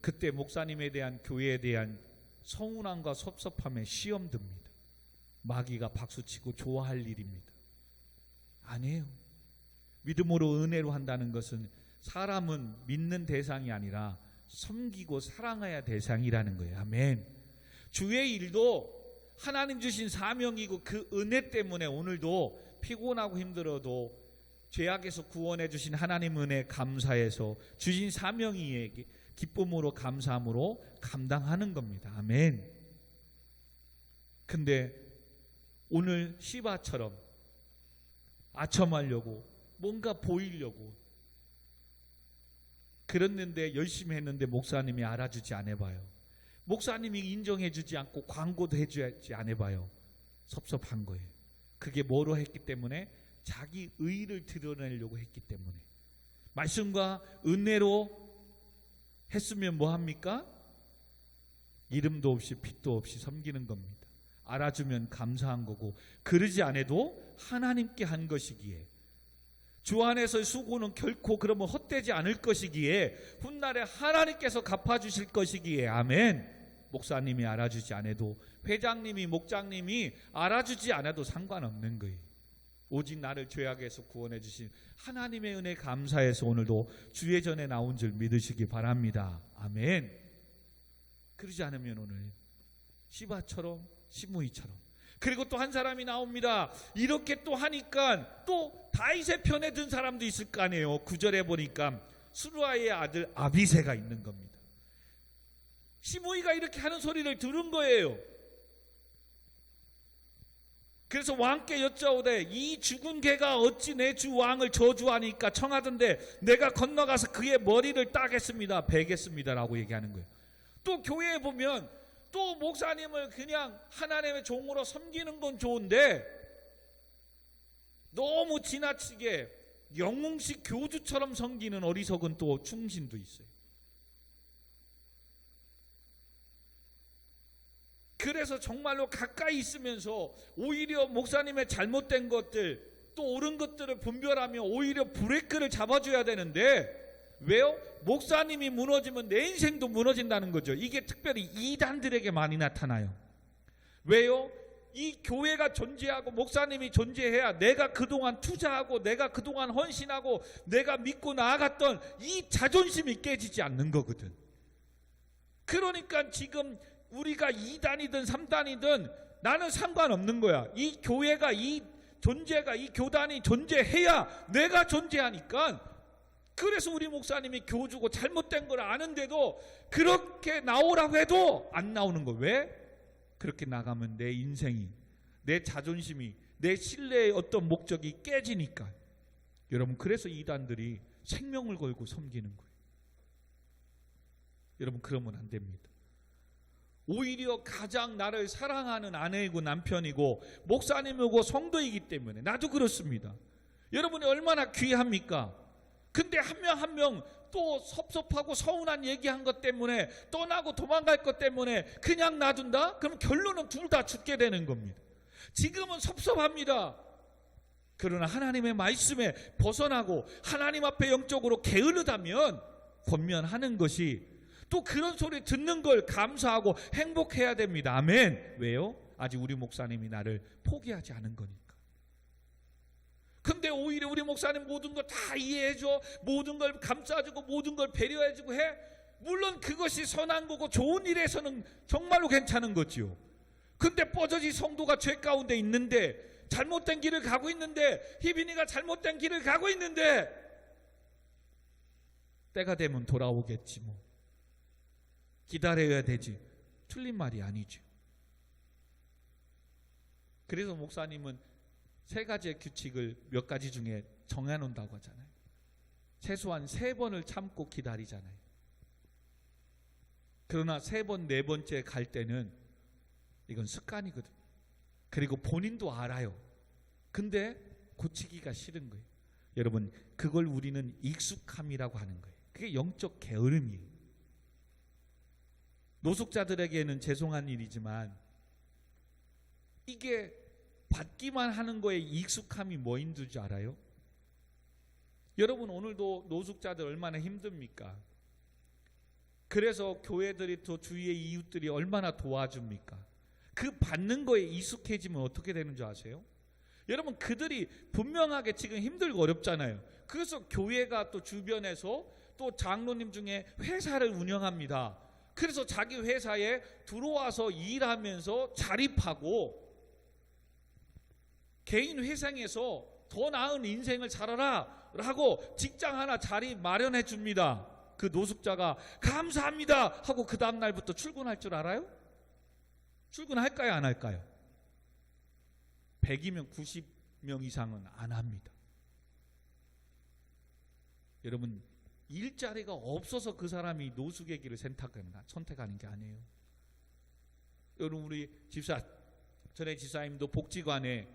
그때 목사님에 대한 교회에 대한 서운함과 섭섭함에 시험 듭니다. 마귀가 박수치고 좋아할 일입니다. 아니에요. 믿음으로 은혜로 한다는 것은 사람은 믿는 대상이 아니라 섬기고 사랑해야 대상이라는 거예요. 아멘. 주의 일도 하나님 주신 사명이고 그 은혜 때문에 오늘도 피곤하고 힘들어도 죄악에서 구원해 주신 하나님 은혜 감사해서 주신 사명이 기쁨으로 감사함으로 감당하는 겁니다. 아멘. 근데 오늘 시바처럼 아첨하려고 뭔가 보이려고 그랬는데 열심히 했는데 목사님이 알아주지 않아봐요. 목사님이 인정해주지 않고 광고도 해주지 않아봐요. 섭섭한 거예요. 그게 뭐로 했기 때문에? 자기 의의를 드러내려고 했기 때문에. 말씀과 은혜로 했으면 뭐합니까? 이름도 없이 빛도 없이 섬기는 겁니다. 알아주면 감사한 거고 그러지 않아도 하나님께 한 것이기에 주 안에서의 수고는 결코 그러면 헛되지 않을 것이기에 훗날에 하나님께서 갚아주실 것이기에 아멘. 목사님이 알아주지 않아도 회장님이 목장님이 알아주지 않아도 상관없는 거예요. 오직 나를 죄악에서 구원해 주신 하나님의 은혜 감사해서 오늘도 주의 전에 나온 줄 믿으시기 바랍니다. 아멘. 그러지 않으면 오늘 시바처럼 시므이처럼 그리고 또 한 사람이 나옵니다. 이렇게 또 하니까 또 다윗의 편에 든 사람도 있을 거 아니에요. 9절에 보니까 수루아의 아들 아비새가 있는 겁니다. 시므이가 이렇게 하는 소리를 들은 거예요. 그래서 왕께 여짜오되 이 죽은 개가 어찌 내 주 왕을 저주하니까 청하던데 내가 건너가서 그의 머리를 따겠습니다. 베겠습니다 라고 얘기하는 거예요. 또 교회에 보면 또 목사님을 그냥 하나님의 종으로 섬기는 건 좋은데 너무 지나치게 영웅식 교주처럼 섬기는 어리석은 또 충신도 있어요. 그래서 정말로 가까이 있으면서 오히려 목사님의 잘못된 것들 또 옳은 것들을 분별하며 오히려 브레이크를 잡아줘야 되는데 왜요? 목사님이 무너지면 내 인생도 무너진다는 거죠. 이게 특별히 이단들에게 많이 나타나요. 왜요? 이 교회가 존재하고 목사님이 존재해야 내가 그동안 투자하고 내가 그동안 헌신하고 내가 믿고 나아갔던 이 자존심이 깨지지 않는 거거든. 그러니까 지금 우리가 2단이든 3단이든 나는 상관없는 거야. 이 교회가 이 존재가 이 교단이 존재해야 내가 존재하니까. 그래서 우리 목사님이 교주고 잘못된 걸 아는데도 그렇게 나오라고 해도 안 나오는 거. 왜? 그렇게 나가면 내 인생이 내 자존심이 내 신뢰의 어떤 목적이 깨지니까. 여러분 그래서 이단들이 생명을 걸고 섬기는 거예요. 여러분 그러면 안 됩니다. 오히려 가장 나를 사랑하는 아내이고 남편이고 목사님이고 성도이기 때문에 나도 그렇습니다. 여러분이 얼마나 귀합니까? 근데 한 명 한 명 또 섭섭하고 서운한 얘기한 것 때문에 떠나고 도망갈 것 때문에 그냥 놔둔다? 그럼 결론은 둘 다 죽게 되는 겁니다. 지금은 섭섭합니다. 그러나 하나님의 말씀에 벗어나고 하나님 앞에 영적으로 게으르다면 권면하는 것이, 또 그런 소리 듣는 걸 감사하고 행복해야 됩니다. 아멘. 왜요? 아직 우리 목사님이 나를 포기하지 않은 거니까. 근데 오히려 우리 목사님 모든 걸 다 이해해줘, 모든 걸 감싸주고 모든 걸 배려해주고 해. 물론 그것이 선한 거고 좋은 일에서는 정말로 괜찮은 거지요. 근데 뻐저지 성도가 죄 가운데 있는데, 잘못된 길을 가고 있는데, 희빈이가 잘못된 길을 가고 있는데, 때가 되면 돌아오겠지 뭐, 기다려야 되지. 틀린 말이 아니죠. 그래서 목사님은 세 가지의 규칙을 몇 가지 중에 정해놓는다고 하잖아요. 최소한 3번을 참고 기다리잖아요. 그러나 3번, 4번째 갈 때는 이건 습관이거든. 그리고 본인도 알아요. 근데 고치기가 싫은 거예요. 여러분, 그걸 우리는 익숙함이라고 하는 거예요. 그게 영적 게으름이에요. 노숙자들에게는 죄송한 일이지만 이게 받기만 하는 거에 익숙함이 뭐인 줄 알아요? 여러분, 오늘도 노숙자들 얼마나 힘듭니까? 그래서 교회들이 또 주위의 이웃들이 얼마나 도와줍니까? 그 받는 거에 익숙해지면 어떻게 되는 줄 아세요? 여러분, 그들이 분명하게 지금 힘들고 어렵잖아요. 그래서 교회가 또 주변에서 또 장로님 중에 회사를 운영합니다. 그래서 자기 회사에 들어와서 일하면서 자립하고 개인 회생에서 더 나은 인생을 살아라 라고 직장 하나 자리 마련해 줍니다. 그 노숙자가 감사합니다 하고 그 다음 날부터 출근할 줄 알아요? 출근할까요, 안 할까요? 100이면 90명 이상은 안 합니다. 여러분, 일자리가 없어서 그 사람이 노숙의 길을 선택하는 게 아니에요. 여러분, 우리 집사, 전에 집사님도 복지관에,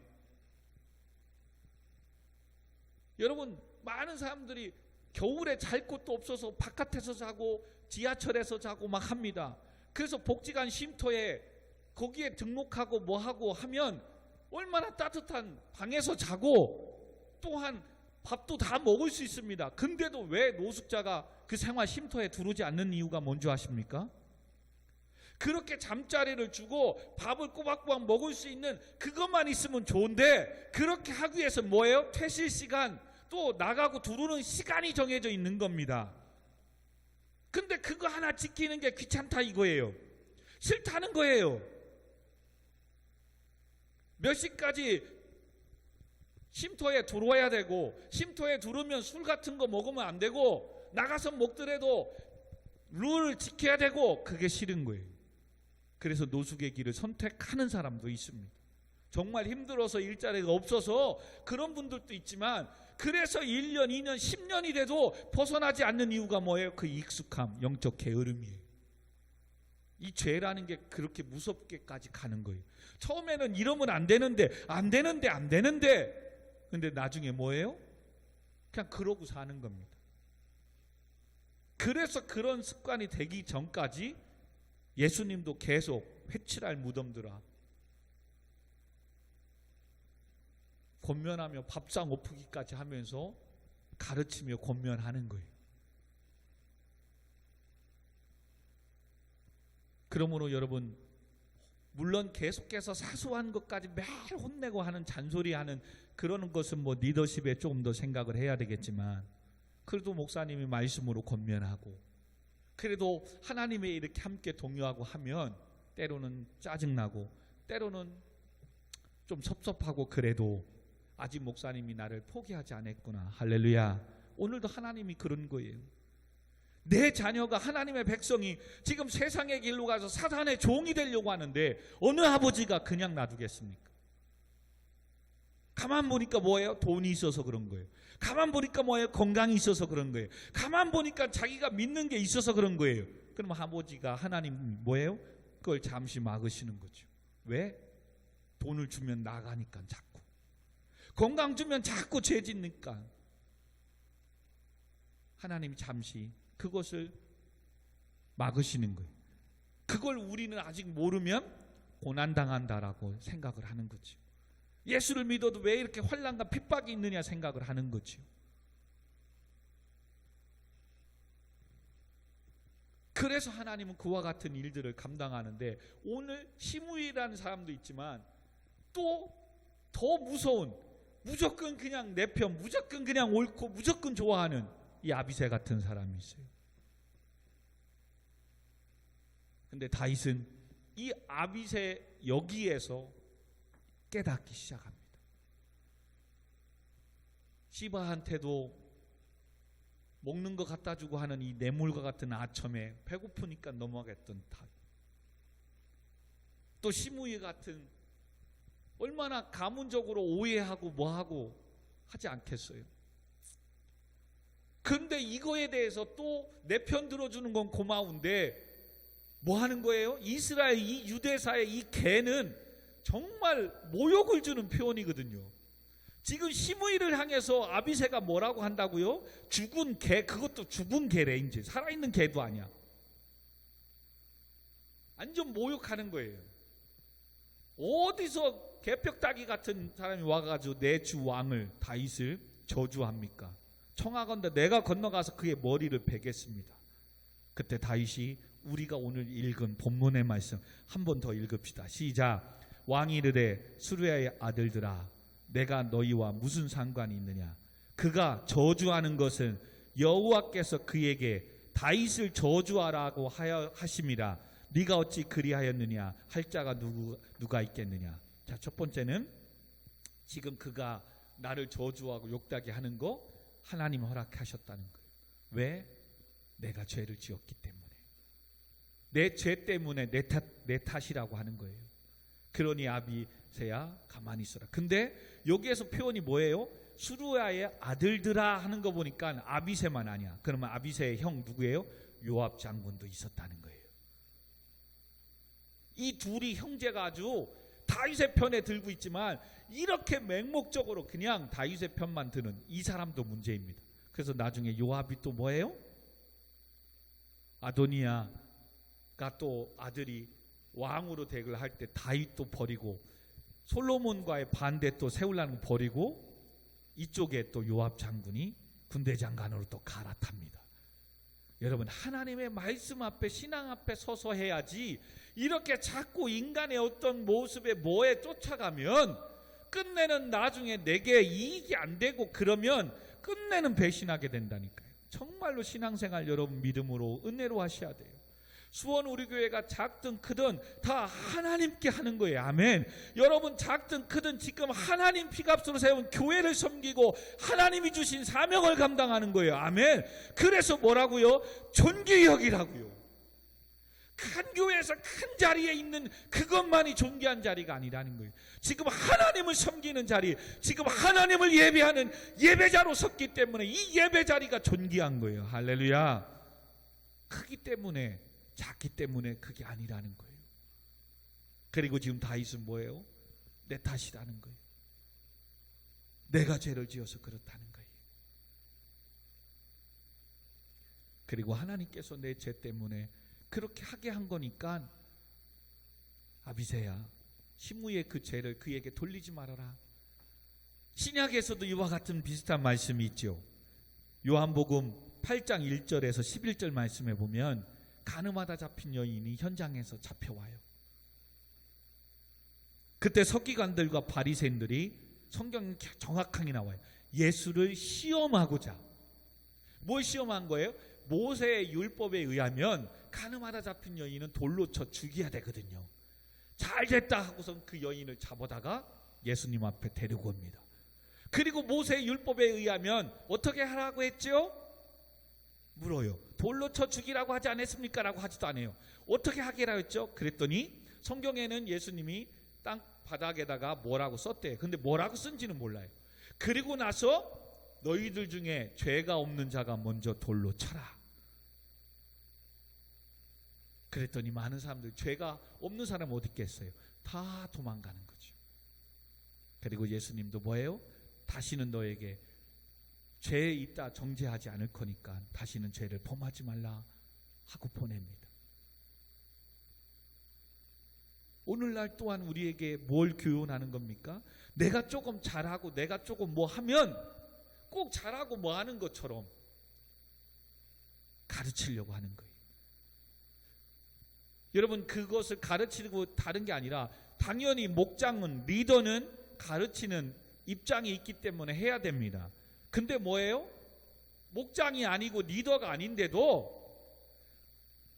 여러분, 많은 사람들이 겨울에 잘 곳도 없어서 바깥에서 자고 지하철에서 자고 막 합니다. 그래서 복지관 쉼터에 거기에 등록하고 뭐하고 하면 얼마나 따뜻한 방에서 자고 또한 밥도 다 먹을 수 있습니다. 근데도 왜 노숙자가 그 생활 쉼터에 들어오지 않는 이유가 뭔지 아십니까? 그렇게 잠자리를 주고 밥을 꼬박꼬박 먹을 수 있는 그것만 있으면 좋은데, 그렇게 하기 위해서 뭐예요? 퇴실 시간, 또 나가고 들어오는 시간이 정해져 있는 겁니다. 근데 그거 하나 지키는 게 귀찮다 이거예요. 싫다는 거예요. 몇 시까지 쉼터에 들어와야 되고, 쉼터에 들어오면 술 같은 거 먹으면 안 되고, 나가서 먹더라도 룰을 지켜야 되고, 그게 싫은 거예요. 그래서 노숙의 길을 선택하는 사람도 있습니다. 정말 힘들어서 일자리가 없어서 그런 분들도 있지만, 그래서 1년, 2년, 10년이 돼도 벗어나지 않는 이유가 뭐예요? 그 익숙함, 영적 게으름이에요. 이 죄라는 게 그렇게 무섭게까지 가는 거예요. 처음에는 이러면 안 되는데 근데 나중에 뭐예요? 그냥 그러고 사는 겁니다. 그래서 그런 습관이 되기 전까지 예수님도 계속 회칠할 무덤들아 권면하며 밥상 엎으기까지 하면서 가르치며 권면하는 거예요. 그러므로 여러분, 물론 계속해서 사소한 것까지 매일 혼내고 하는 잔소리하는 그러는 것은 뭐 리더십에 조금 더 생각을 해야 되겠지만, 그래도 목사님이 말씀으로 권면하고, 그래도 하나님의 이렇게 함께 동요하고 하면 때로는 짜증나고 때로는 좀 섭섭하고, 그래도 아직 목사님이 나를 포기하지 않았구나. 할렐루야. 오늘도 하나님이 그런 거예요. 내 자녀가, 하나님의 백성이 지금 세상의 길로 가서 사탄의 종이 되려고 하는데 어느 아버지가 그냥 놔두겠습니까? 가만 보니까 뭐예요? 돈이 있어서 그런 거예요. 가만 보니까 뭐예요? 건강이 있어서 그런 거예요. 가만 보니까 자기가 믿는 게 있어서 그런 거예요. 그럼 아버지가, 하나님 뭐예요? 그걸 잠시 막으시는 거죠. 왜? 돈을 주면 나가니까 자꾸, 건강 주면 자꾸 죄 짓니까 하나님이 잠시 그것을 막으시는 거예요. 그걸 우리는 아직 모르면 고난당한다라고 생각을 하는 거죠. 예수를 믿어도 왜 이렇게 환난과 핍박이 있느냐 생각을 하는 거죠. 그래서 하나님은 그와 같은 일들을 감당하는데, 오늘 시므이라는 사람도 있지만 또 더 무서운, 무조건 그냥 내 편, 무조건 그냥 옳고 무조건 좋아하는 이 아비새 같은 사람이 있어요. 근데 다윗은 이 아비새 여기에서 깨닫기 시작합니다. 시바한테도 먹는 거 갖다 주고 하는 이 뇌물과 같은 아첨에 배고프니까 넘어갔던 다윗, 또 시므이 같은 얼마나 가문적으로 오해하고 뭐하고 하지 않겠어요? 근데 이거에 대해서 또 내 편 들어주는 건 고마운데 뭐 하는 거예요? 이스라엘 이 유대사의 이 개는 정말 모욕을 주는 표현이거든요. 지금 시므이를 향해서 아비새가 뭐라고 한다고요? 죽은 개, 그것도 죽은 개래. 이제 살아있는 개도 아니야. 완전 모욕하는 거예요. 어디서 개벽다기 같은 사람이 와가지고 내 주 왕을 다윗을 저주합니까? 청하건대 내가 건너가서 그의 머리를 베겠습니다. 그때 다윗이 우리가 오늘 읽은 본문의 말씀 한 번 더 읽읍시다. 시작. 왕이 이르되 수르야의 아들들아, 내가 너희와 무슨 상관이 있느냐? 그가 저주하는 것은 여호와께서 그에게 다윗을 저주하라고 하심이라. 네가 어찌 그리하였느냐? 할 자가 누가 있겠느냐? 자, 첫 번째는 지금 그가 나를 저주하고 욕되게 하는 거 하나님 허락하셨다는 거예요. 왜? 내가 죄를 지었기 때문에. 내 죄 때문에 내 탓이라고 하는 거예요. 그러니 아비새야 가만히 있어라. 근데 여기에서 표현이 뭐예요? 수르야의 아들들아 하는 거 보니까 아비새만 아니야. 그러면 아비새의 형 누구예요? 요압 장군도 있었다는 거예요. 이 둘이 형제가 아주 다윗의 편에 들고 있지만 이렇게 맹목적으로 그냥 다윗의 편만 드는 이 사람도 문제입니다. 그래서 나중에 요압이 또 뭐예요? 아도니아가 또 아들이 왕으로 대를 할 때 다윗도 버리고 솔로몬과의 반대 또 세우려는 거 버리고 이쪽에 또 요압 장군이 군대 장관으로 또 갈아탑니다. 여러분, 하나님의 말씀 앞에, 신앙 앞에 서서 해야지 이렇게 자꾸 인간의 어떤 모습에 뭐에 쫓아가면 끝내는 나중에 내게 이익이 안 되고 그러면 끝내는 배신하게 된다니까요. 정말로 신앙생활 여러분 믿음으로 은혜로 하셔야 돼요. 수원 우리 교회가 작든 크든 다 하나님께 하는 거예요. 아멘. 여러분 작든 크든 지금 하나님 피값으로 세운 교회를 섬기고 하나님이 주신 사명을 감당하는 거예요. 아멘. 그래서 뭐라고요? 존귀 여기라고요. 큰 교회에서 큰 자리에 있는 그것만이 존귀한 자리가 아니라는 거예요. 지금 하나님을 섬기는 자리, 지금 하나님을 예배하는 예배자로 섰기 때문에 이 예배 자리가 존귀한 거예요. 할렐루야. 크기 때문에, 작기 때문에 그게 아니라는 거예요. 그리고 지금 다윗은 뭐예요? 내 탓이라는 거예요. 내가 죄를 지어서 그렇다는 거예요. 그리고 하나님께서 내 죄 때문에 그렇게 하게 한 거니까 아비새야, 시므이의 그 죄를 그에게 돌리지 말아라. 신약에서도 이와 같은 비슷한 말씀이 있죠. 요한복음 8장 1절에서 11절 말씀에 보면 간음하다 잡힌 여인이 현장에서 잡혀와요. 그때 서기관들과 바리새인들이 성경에 정확하게 나와요. 예수를 시험하고자. 뭘 시험한 거예요? 모세의 율법에 의하면 간음하다 잡힌 여인은 돌로 쳐 죽여야 되거든요. 잘 됐다 하고선 그 여인을 잡아다가 예수님 앞에 데리고 옵니다. 그리고 모세의 율법에 의하면 어떻게 하라고 했죠? 물어요. 돌로 쳐 죽이라고 하지 않았습니까? 라고 하지도 않아요. 어떻게 하기라 했죠? 그랬더니 성경에는 예수님이 땅 바닥에다가 뭐라고 썼대요. 근데 뭐라고 쓴지는 몰라요. 그리고 나서 너희들 중에 죄가 없는 자가 먼저 돌로 쳐라. 그랬더니 많은 사람들, 죄가 없는 사람 어디 있겠어요? 다 도망가는 거죠. 그리고 예수님도 뭐예요? 다시는 너에게 죄에 있다 정죄하지 않을 거니까 다시는 죄를 범하지 말라 하고 보냅니다. 오늘날 또한 우리에게 뭘 교훈하는 겁니까? 내가 조금 잘하고 내가 조금 뭐 하면 꼭 잘하고 뭐 하는 것처럼 가르치려고 하는 거예요. 여러분, 그것을 가르치고 다른 게 아니라 당연히 목장은, 리더는 가르치는 입장이 있기 때문에 해야 됩니다. 근데 뭐예요? 목장이 아니고 리더가 아닌데도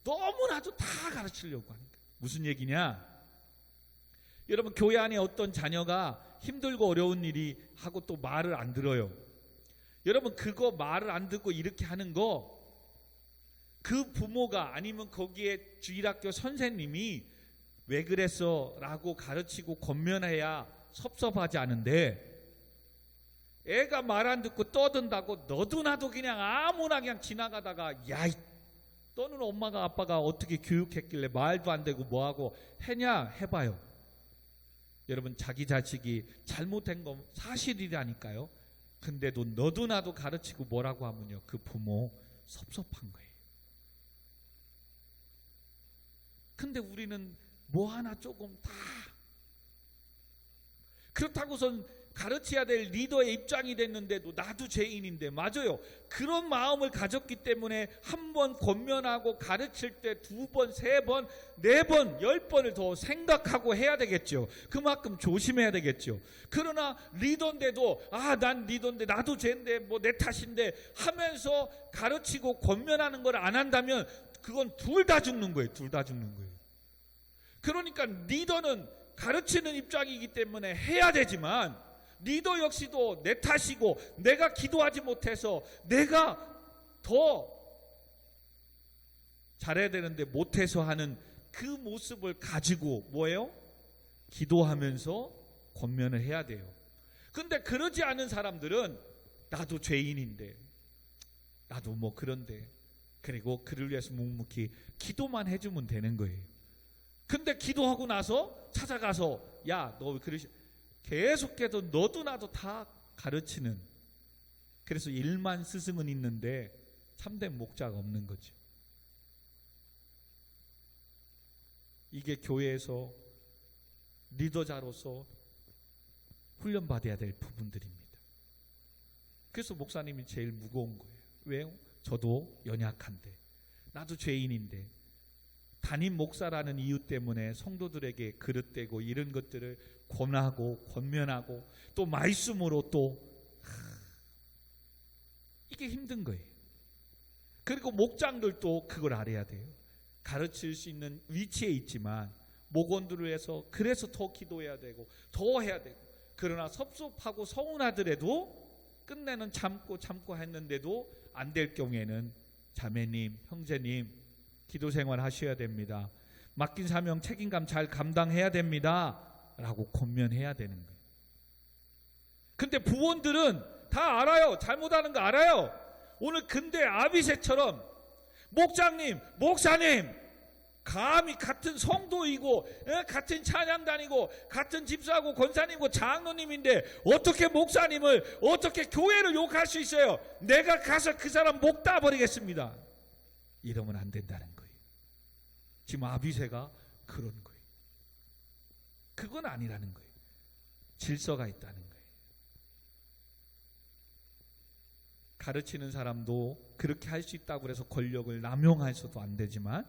너무나도 다 가르치려고 하는 거예요. 무슨 얘기냐? 여러분, 교회 안에 어떤 자녀가 힘들고 어려운 일이 하고 또 말을 안 들어요. 여러분, 그거 말을 안 듣고 이렇게 하는 거, 그 부모가 아니면 거기에 주일학교 선생님이 왜 그랬어? 라고 가르치고 권면해야 섭섭하지 않은데, 애가 말 안 듣고 떠든다고 너도 나도 그냥 아무나 그냥 지나가다가 야, 너는 엄마가 아빠가 어떻게 교육했길래 말도 안 되고 뭐하고 했냐 해봐요. 여러분, 자기 자식이 잘못한 건 사실이라니까요. 근데도 너도 나도 가르치고 뭐라고 하면요, 그 부모 섭섭한 거예요. 근데 우리는 뭐 하나 조금 다 그렇다고선 가르쳐야 될 리더의 입장이 됐는데도 나도 죄인인데, 맞아요. 그런 마음을 가졌기 때문에 한 번 권면하고 가르칠 때 2번, 3번, 4번, 10번을 더 생각하고 해야 되겠죠. 그만큼 조심해야 되겠죠. 그러나 리더인데도 난 리더인데 나도 죄인데 뭐 내 탓인데 하면서 가르치고 권면하는 걸 안 한다면 그건 둘 다 죽는 거예요. 둘 다 죽는 거예요. 그러니까 리더는 가르치는 입장이기 때문에 해야 되지만, 리더 역시도 내 탓이고 내가 기도하지 못해서 내가 더 잘해야 되는데 못해서 하는 그 모습을 가지고 뭐예요? 기도하면서 권면을 해야 돼요. 근데 그러지 않은 사람들은 나도 죄인인데, 나도 뭐 그런데, 그리고 그를 위해서 묵묵히 기도만 해주면 되는 거예요. 근데 기도하고 나서 찾아가서 야, 너 왜 그러시? 계속해도 너도 나도 다 가르치는, 그래서 1만 스승은 있는데 참된 목자가 없는 거죠. 이게 교회에서 리더자로서 훈련받아야 될 부분들입니다. 그래서 목사님이 제일 무거운 거예요. 왜요? 저도 연약한데, 나도 죄인인데, 담임 목사라는 이유 때문에 성도들에게 그릇되고 이런 것들을 권하고 권면하고 또 말씀으로 또 이게 힘든 거예요. 그리고 목장들도 그걸 알아야 돼요. 가르칠 수 있는 위치에 있지만 목원들을 위해서 그래서 더 기도해야 되고 더 해야 되고, 그러나 섭섭하고 서운하더라도 끝내는 참고 했는데도 안 될 경우에는 자매님, 형제님, 기도 생활 하셔야 됩니다. 맡긴 사명 책임감 잘 감당해야 됩니다. 라고 권면해야 되는 거예요. 근데 부원들은 다 알아요. 잘못하는 거 알아요. 오늘 근데 아비새처럼 목장님, 목사님, 감히 같은 성도이고 같은 찬양단이고 같은 집사하고 권사님이고 장로님인데 어떻게 목사님을, 어떻게 교회를 욕할 수 있어요? 내가 가서 그 사람 목 따버리겠습니다. 이러면 안 된다는 거예요. 지금 아비새가 그런 거예요. 그건 아니라는 거예요. 질서가 있다는 거예요. 가르치는 사람도 그렇게 할 수 있다고 해서 권력을 남용해서도 안 되지만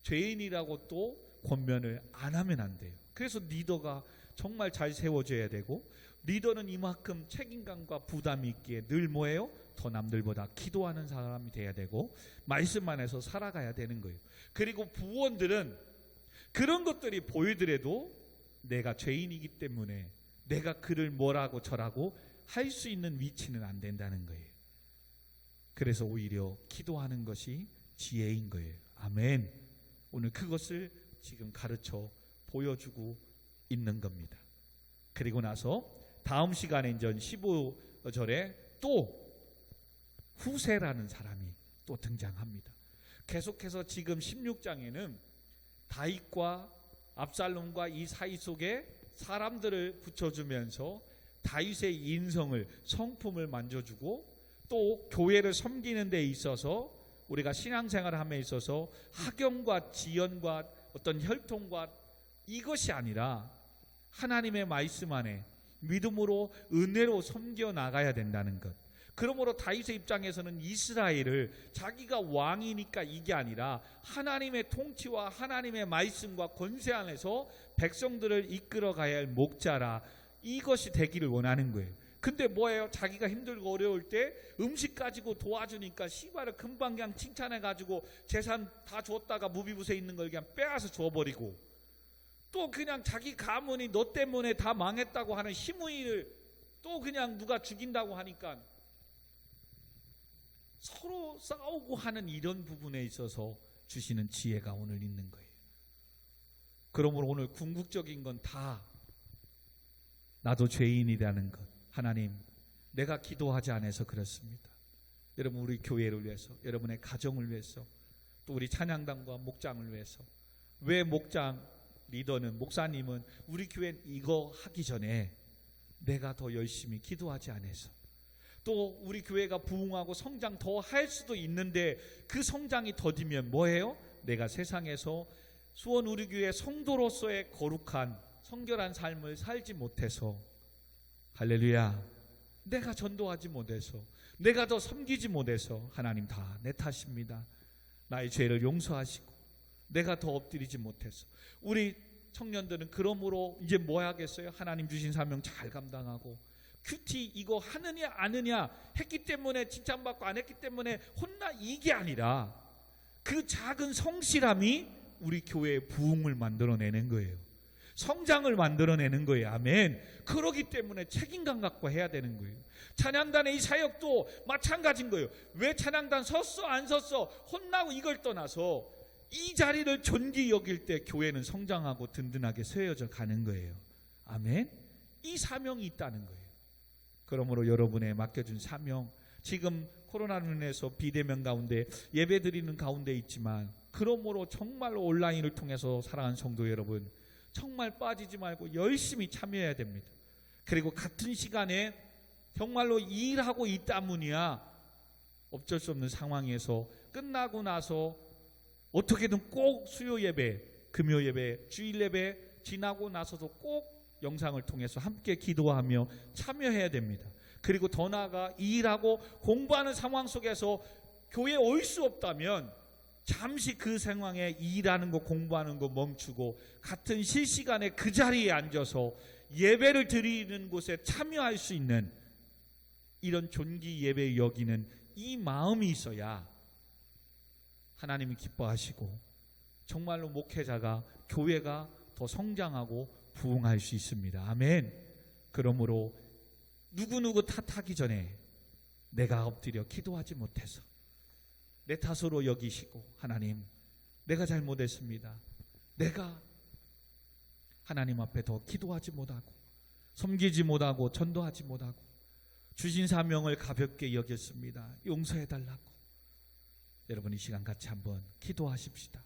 죄인이라고 또 권면을 안 하면 안 돼요. 그래서 리더가 정말 잘 세워져야 되고, 리더는 이만큼 책임감과 부담이 있기에 늘 뭐예요? 더 남들보다 기도하는 사람이 돼야 되고 말씀 안에서 살아가야 되는 거예요. 그리고 부원들은 그런 것들이 보이더라도 내가 죄인이기 때문에 내가 그를 뭐라고 저라고 할 수 있는 위치는 안 된다는 거예요. 그래서 오히려 기도하는 것이 지혜인 거예요. 아멘. 오늘 그것을 지금 가르쳐 보여주고 있는 겁니다. 그리고 나서 다음 시간에 이제 15절에 또 후세라는 사람이 또 등장합니다. 계속해서 지금 16장에는 다윗과 압살롬과 이 사이 속에 사람들을 붙여주면서 다윗의 인성을, 성품을 만져주고 또 교회를 섬기는 데 있어서 우리가 신앙생활을 함에 있어서 학연과 지연과 어떤 혈통과 이것이 아니라 하나님의 말씀 안에 믿음으로 은혜로 섬겨 나가야 된다는 것, 그러므로 다윗의 입장에서는 이스라엘을 자기가 왕이니까 이게 아니라 하나님의 통치와 하나님의 말씀과 권세 안에서 백성들을 이끌어 가야 할 목자라, 이것이 되기를 원하는 거예요. 근데 뭐예요? 자기가 힘들고 어려울 때 음식 가지고 도와주니까 시바를 금방 그냥 칭찬해가지고 재산 다 줬다가 무비부세 있는 걸 그냥 빼앗아 줘버리고, 또 그냥 자기 가문이 너 때문에 다 망했다고 하는 시므이를 또 그냥 누가 죽인다고 하니까 서로 싸우고 하는 이런 부분에 있어서 주시는 지혜가 오늘 있는 거예요. 그러므로 오늘 궁극적인 건 다 나도 죄인이라는 것. 하나님, 내가 기도하지 않아서 그렇습니다. 여러분, 우리 교회를 위해서, 여러분의 가정을 위해서, 또 우리 찬양단과 목장을 위해서. 왜 목장 리더는, 목사님은 우리 교회 이거 하기 전에 내가 더 열심히 기도하지 않아서, 또 우리 교회가 부흥하고 성장 더 할 수도 있는데 그 성장이 더디면 뭐예요? 내가 세상에서 수원 우리 교회 성도로서의 거룩한 성결한 삶을 살지 못해서, 할렐루야, 내가 전도하지 못해서, 내가 더 섬기지 못해서 하나님 다 내 탓입니다. 나의 죄를 용서하시고 내가 더 엎드리지 못해서. 우리 청년들은 그러므로 이제 뭐 하겠어요? 하나님 주신 사명 잘 감당하고 큐티 이거 하느냐 아느냐 했기 때문에 칭찬받고 안 했기 때문에 혼나, 이게 아니라 그 작은 성실함이 우리 교회의 부흥을 만들어내는 거예요. 성장을 만들어내는 거예요. 아멘. 그러기 때문에 책임감 갖고 해야 되는 거예요. 찬양단의 이 사역도 마찬가지인 거예요. 왜 찬양단 섰어 안 섰어 혼나고 이걸 떠나서 이 자리를 존귀 여길 때 교회는 성장하고 든든하게 세워져 가는 거예요. 아멘. 이 사명이 있다는 거예요. 그러므로 여러분의 맡겨준 사명, 지금 코로나로 인해서 비대면 가운데 예배 드리는 가운데 있지만, 그러므로 정말로 온라인을 통해서 사랑하는 성도 여러분, 정말 빠지지 말고 열심히 참여해야 됩니다. 그리고 같은 시간에 정말로 일하고 있다문이야 어쩔 수 없는 상황에서 끝나고 나서 어떻게든 꼭 수요 예배, 금요 예배, 주일 예배 지나고 나서도 꼭 영상을 통해서 함께 기도하며 참여해야 됩니다. 그리고 더 나아가 일하고 공부하는 상황 속에서 교회에 올 수 없다면 잠시 그 상황에 일하는 거 공부하는 거 멈추고 같은 실시간에 그 자리에 앉아서 예배를 드리는 곳에 참여할 수 있는 이런 존귀 예배 여기는 이 마음이 있어야 하나님이 기뻐하시고 정말로 목회자가, 교회가 더 성장하고 부흥할 수 있습니다. 아멘. 그러므로 누구누구 탓하기 전에 내가 엎드려 기도하지 못해서 내 탓으로 여기시고, 하나님 내가 잘못했습니다. 내가 하나님 앞에 더 기도하지 못하고 섬기지 못하고 전도하지 못하고 주신 사명을 가볍게 여겼습니다. 용서해달라고. 여러분, 이 시간 같이 한번 기도하십시다.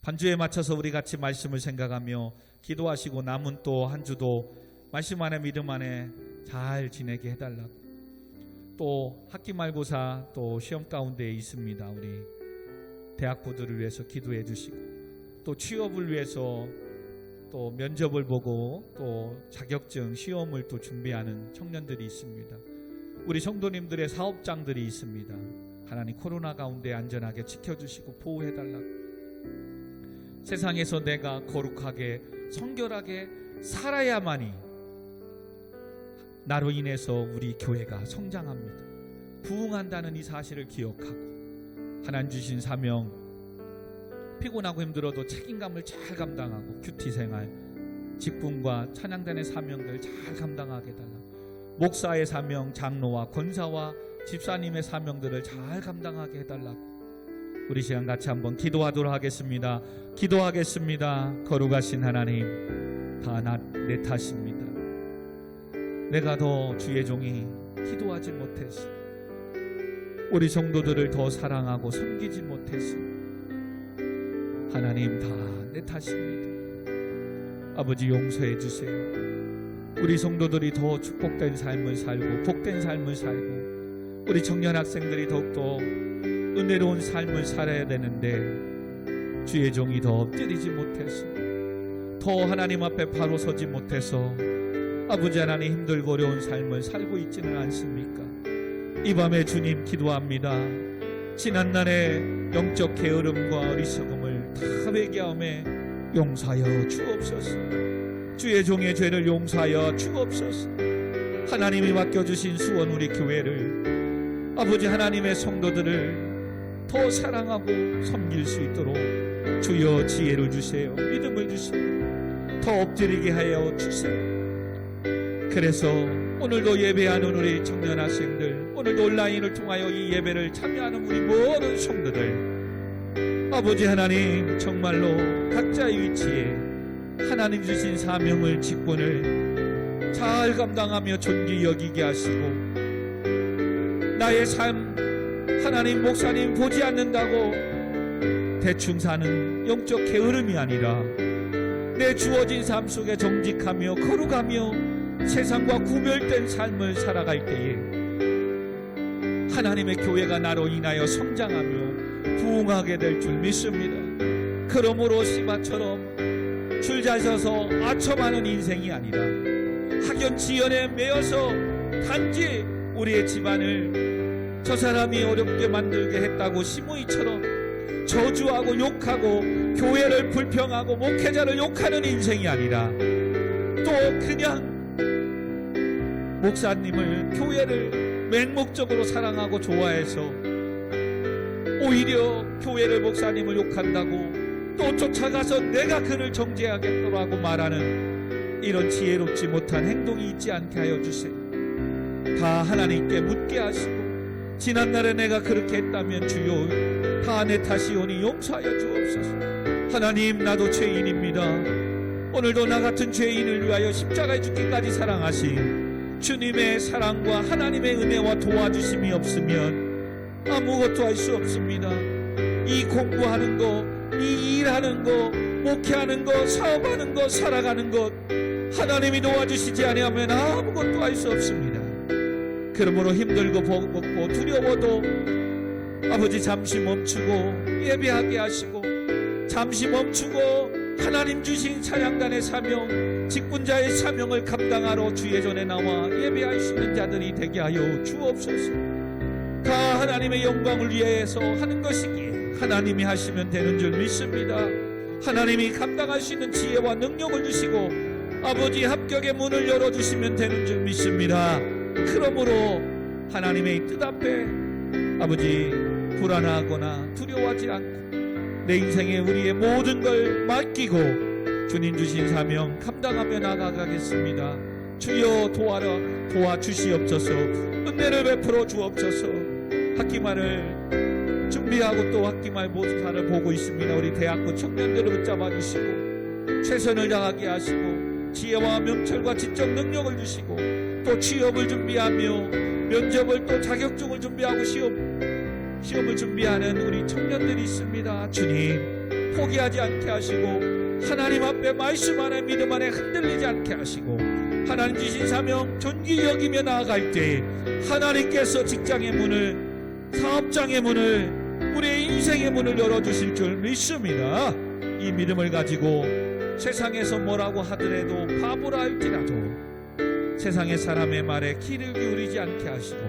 반주에 맞춰서 우리 같이 말씀을 생각하며 기도하시고 남은 또 한 주도 말씀 안에 믿음 안에 잘 지내게 해달라고. 또 학기 말고사 또 시험 가운데 있습니다. 우리 대학부들을 위해서 기도해 주시고, 또 취업을 위해서 또 면접을 보고 또 자격증 시험을 또 준비하는 청년들이 있습니다. 우리 성도님들의 사업장들이 있습니다. 하나님 코로나 가운데 안전하게 지켜주시고 보호해달라고. 세상에서 내가 거룩하게 성결하게 살아야만이 나로 인해서 우리 교회가 성장합니다. 부흥한다는 이 사실을 기억하고 하나님 주신 사명, 피곤하고 힘들어도 책임감을 잘 감당하고 큐티 생활, 직분과 찬양단의 사명들 잘 감당하게 해달라고. 목사의 사명, 장로와 권사와 집사님의 사명들을 잘 감당하게 해달라고. 우리 시간 같이 한번 기도하도록 하겠습니다. 기도하겠습니다. 거룩하신 하나님, 다 내 탓입니다. 내가 더 주의 종이 기도하지 못해서, 우리 성도들을 더 사랑하고 섬기지 못해서 하나님 다 내 탓입니다. 아버지 용서해 주세요. 우리 성도들이 더 축복된 삶을 살고 복된 삶을 살고 우리 청년 학생들이 더욱더 은혜로운 삶을 살아야 되는데 주의 종이 더 엎드리지 못해서, 더 하나님 앞에 바로 서지 못해서 아버지 하나님 힘들고 어려운 삶을 살고 있지는 않습니까? 이 밤에 주님 기도합니다. 지난날의 영적 게으름과 어리석음을 다 회개하며 용서하여 주옵소서. 주의 종의 죄를 용서하여 주옵소서. 하나님이 맡겨주신 수원 우리 교회를, 아버지 하나님의 성도들을 더 사랑하고 섬길 수 있도록 주여 지혜를 주세요. 믿음을 주세요. 더 엎드리게 하여 주세요. 그래서 오늘도 예배하는 우리 청년 학생들, 오늘도 온라인을 통하여 이 예배를 참여하는 우리 모든 성도들, 아버지 하나님 정말로 각자의 위치에 하나님 주신 사명을, 직분을 잘 감당하며 존귀 여기게 하시고, 나의 삶 하나님 목사님 보지 않는다고 대충 사는 영적 게으름이 아니라 내 주어진 삶 속에 정직하며 거룩하며 세상과 구별된 삶을 살아갈 때에 하나님의 교회가 나로 인하여 성장하며 부흥하게 될 줄 믿습니다. 그러므로 시바처럼 줄 잘 서서 아첨하는 인생이 아니라 학연지연에 매여서 단지 우리의 집안을 저 사람이 어렵게 만들게 했다고 시므이처럼 저주하고 욕하고 교회를 불평하고 목회자를 욕하는 인생이 아니라, 또 그냥 목사님을, 교회를 맹목적으로 사랑하고 좋아해서 오히려 교회를, 목사님을 욕한다고 또 쫓아가서 내가 그를 정죄하겠노라고 말하는 이런 지혜롭지 못한 행동이 있지 않게 하여 주세요. 다 하나님께 묻게 하시고, 지난날에 내가 그렇게 했다면 주여 다 내 탓이오니 용서하여 주옵소서. 하나님, 나도 죄인입니다. 오늘도 나 같은 죄인을 위하여 십자가에 죽기까지 사랑하신 주님의 사랑과 하나님의 은혜와 도와주심이 없으면 아무것도 할 수 없습니다. 이 공부하는 거, 이 일하는 거, 목회하는 거, 사업하는 거, 살아가는 것, 하나님이 도와주시지 아니하면 아무것도 할 수 없습니다. 그러므로 힘들고 버겁고 두려워도 아버지 잠시 멈추고 예배하게 하시고, 잠시 멈추고 하나님 주신 찬양단의 사명, 직분자의 사명을 감당하러 주의 전에 나와 예배할 수 있는 자들이 되게 하여 주옵소서. 다 하나님의 영광을 위해서 하는 것이기에 하나님이 하시면 되는 줄 믿습니다. 하나님이 감당할 수 있는 지혜와 능력을 주시고 아버지 합격의 문을 열어주시면 되는 줄 믿습니다. 그러므로 하나님의 뜻 앞에 아버지 불안하거나 두려워하지 않고 내 인생에 우리의 모든 걸 맡기고 주님 주신 사명 감당하며 나아가겠습니다. 주여 도와주시옵소서. 은혜를 베풀어 주옵소서. 학기말을 준비하고 또 학기말 모사를 보고 있습니다. 우리 대학교 청년들을 붙잡아 주시고 최선을 다하게 하시고 지혜와 명철과 지적 능력을 주시고 또 취업을 준비하며 면접을 또 자격증을 준비하고 시험을 준비하는 우리 청년들이 있습니다. 주님 포기하지 않게 하시고 하나님 앞에 말씀 안에 믿음 안에 흔들리지 않게 하시고 하나님 주신 사명 존귀 여기며 나아갈 때 하나님께서 직장의 문을, 사업장의 문을, 우리의 인생의 문을 열어주실 줄 믿습니다. 이 믿음을 가지고 세상에서 뭐라고 하더라도 바보라 할지라도 세상의 사람의 말에 귀를 기울이지 않게 하시고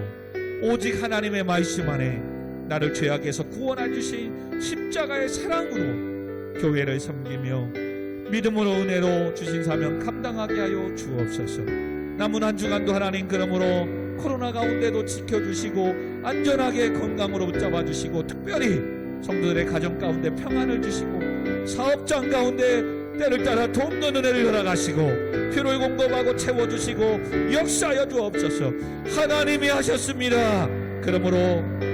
오직 하나님의 말씀 안에 나를 죄악에서 구원해 주신 십자가의 사랑으로 교회를 섬기며 믿음으로 은혜로 주신 사명 감당하게 하여 주옵소서. 남은 한 주간도 하나님 그러므로 코로나 가운데도 지켜주시고 안전하게 건강으로 붙잡아 주시고 특별히 성도들의 가정 가운데 평안을 주시고 사업장 가운데 때를 따라 돕는 은혜를 허락하시고 필요를 공급하고 채워주시고 역사하여 주옵소서. 하나님이 하셨습니다. 그러므로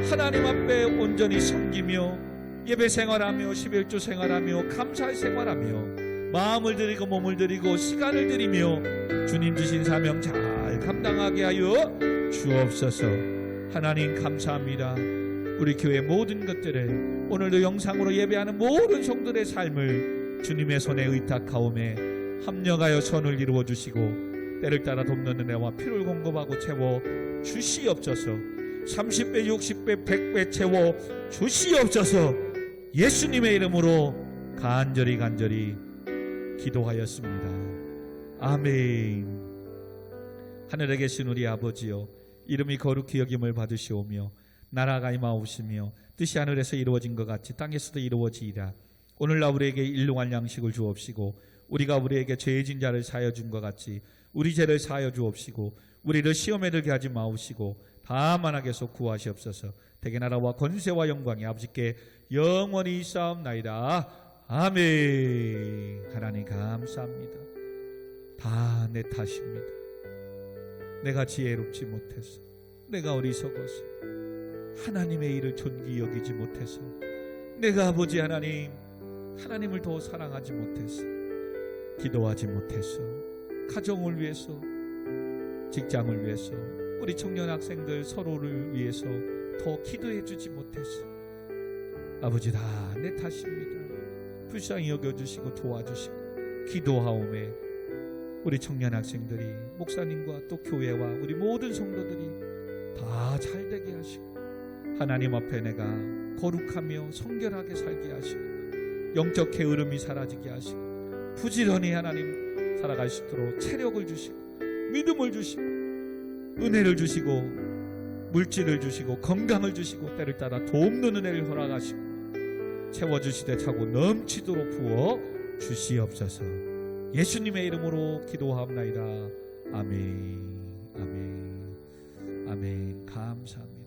하나님 앞에 온전히 섬기며 예배 생활하며 11조 생활하며 감사의 생활하며 마음을 드리고 몸을 드리고 시간을 드리며 주님 주신 사명 잘 감당하게 하여 주옵소서. 하나님 감사합니다. 우리 교회 모든 것들을 오늘도 영상으로 예배하는 모든 성도들의 삶을 주님의 손에 의탁하오매 합력하여 선을 이루어 주시고 때를 따라 돕는 은혜와 피를 공급하고 채워 주시옵소서. 30배 60배 100배 채워 주시옵소서. 예수님의 이름으로 간절히 기도하였습니다. 아멘. 하늘에 계신 우리 아버지여, 이름이 거룩히 여김을 받으시오며 나라가 임하옵시며 뜻이 하늘에서 이루어진 것 같이 땅에서도 이루어지이다. 오늘날 우리에게 일용할 양식을 주옵시고 우리가 우리에게 죄진 자를 사하여 준 것 같이 우리 죄를 사하여 주옵시고 우리를 시험에 들게 하지 마옵시고 다만 악에서 구하시옵소서. 대개 나라와 권세와 영광이 아버지께 영원히 있사옵나이다. 아멘. 하나님 감사합니다. 다 내 탓입니다. 내가 지혜롭지 못해서, 내가 어리석어서, 하나님의 일을 존귀 여기지 못해서, 내가 아버지 하나님을 더 사랑하지 못해서, 기도하지 못해서, 가정을 위해서, 직장을 위해서, 우리 청년 학생들 서로를 위해서 더 기도해 주지 못해서 아버지 다 내 탓입니다. 불쌍히 여겨주시고 도와주시고 기도하오매 우리 청년 학생들이 목사님과 또 교회와 우리 모든 성도들이 다 잘되게 하시고 하나님 앞에 내가 거룩하며 성결하게 살게 하시고 영적 게으름이 사라지게 하시고 부지런히 하나님 살아갈 수 있도록 체력을 주시고 믿음을 주시고 은혜를 주시고 물질을 주시고 건강을 주시고 때를 따라 돕는 은혜를 허락하시고 채워주시되 차고 넘치도록 부어 주시옵소서. 예수님의 이름으로 기도하옵나이다. 아멘. 아멘. 아멘. 감사합니다.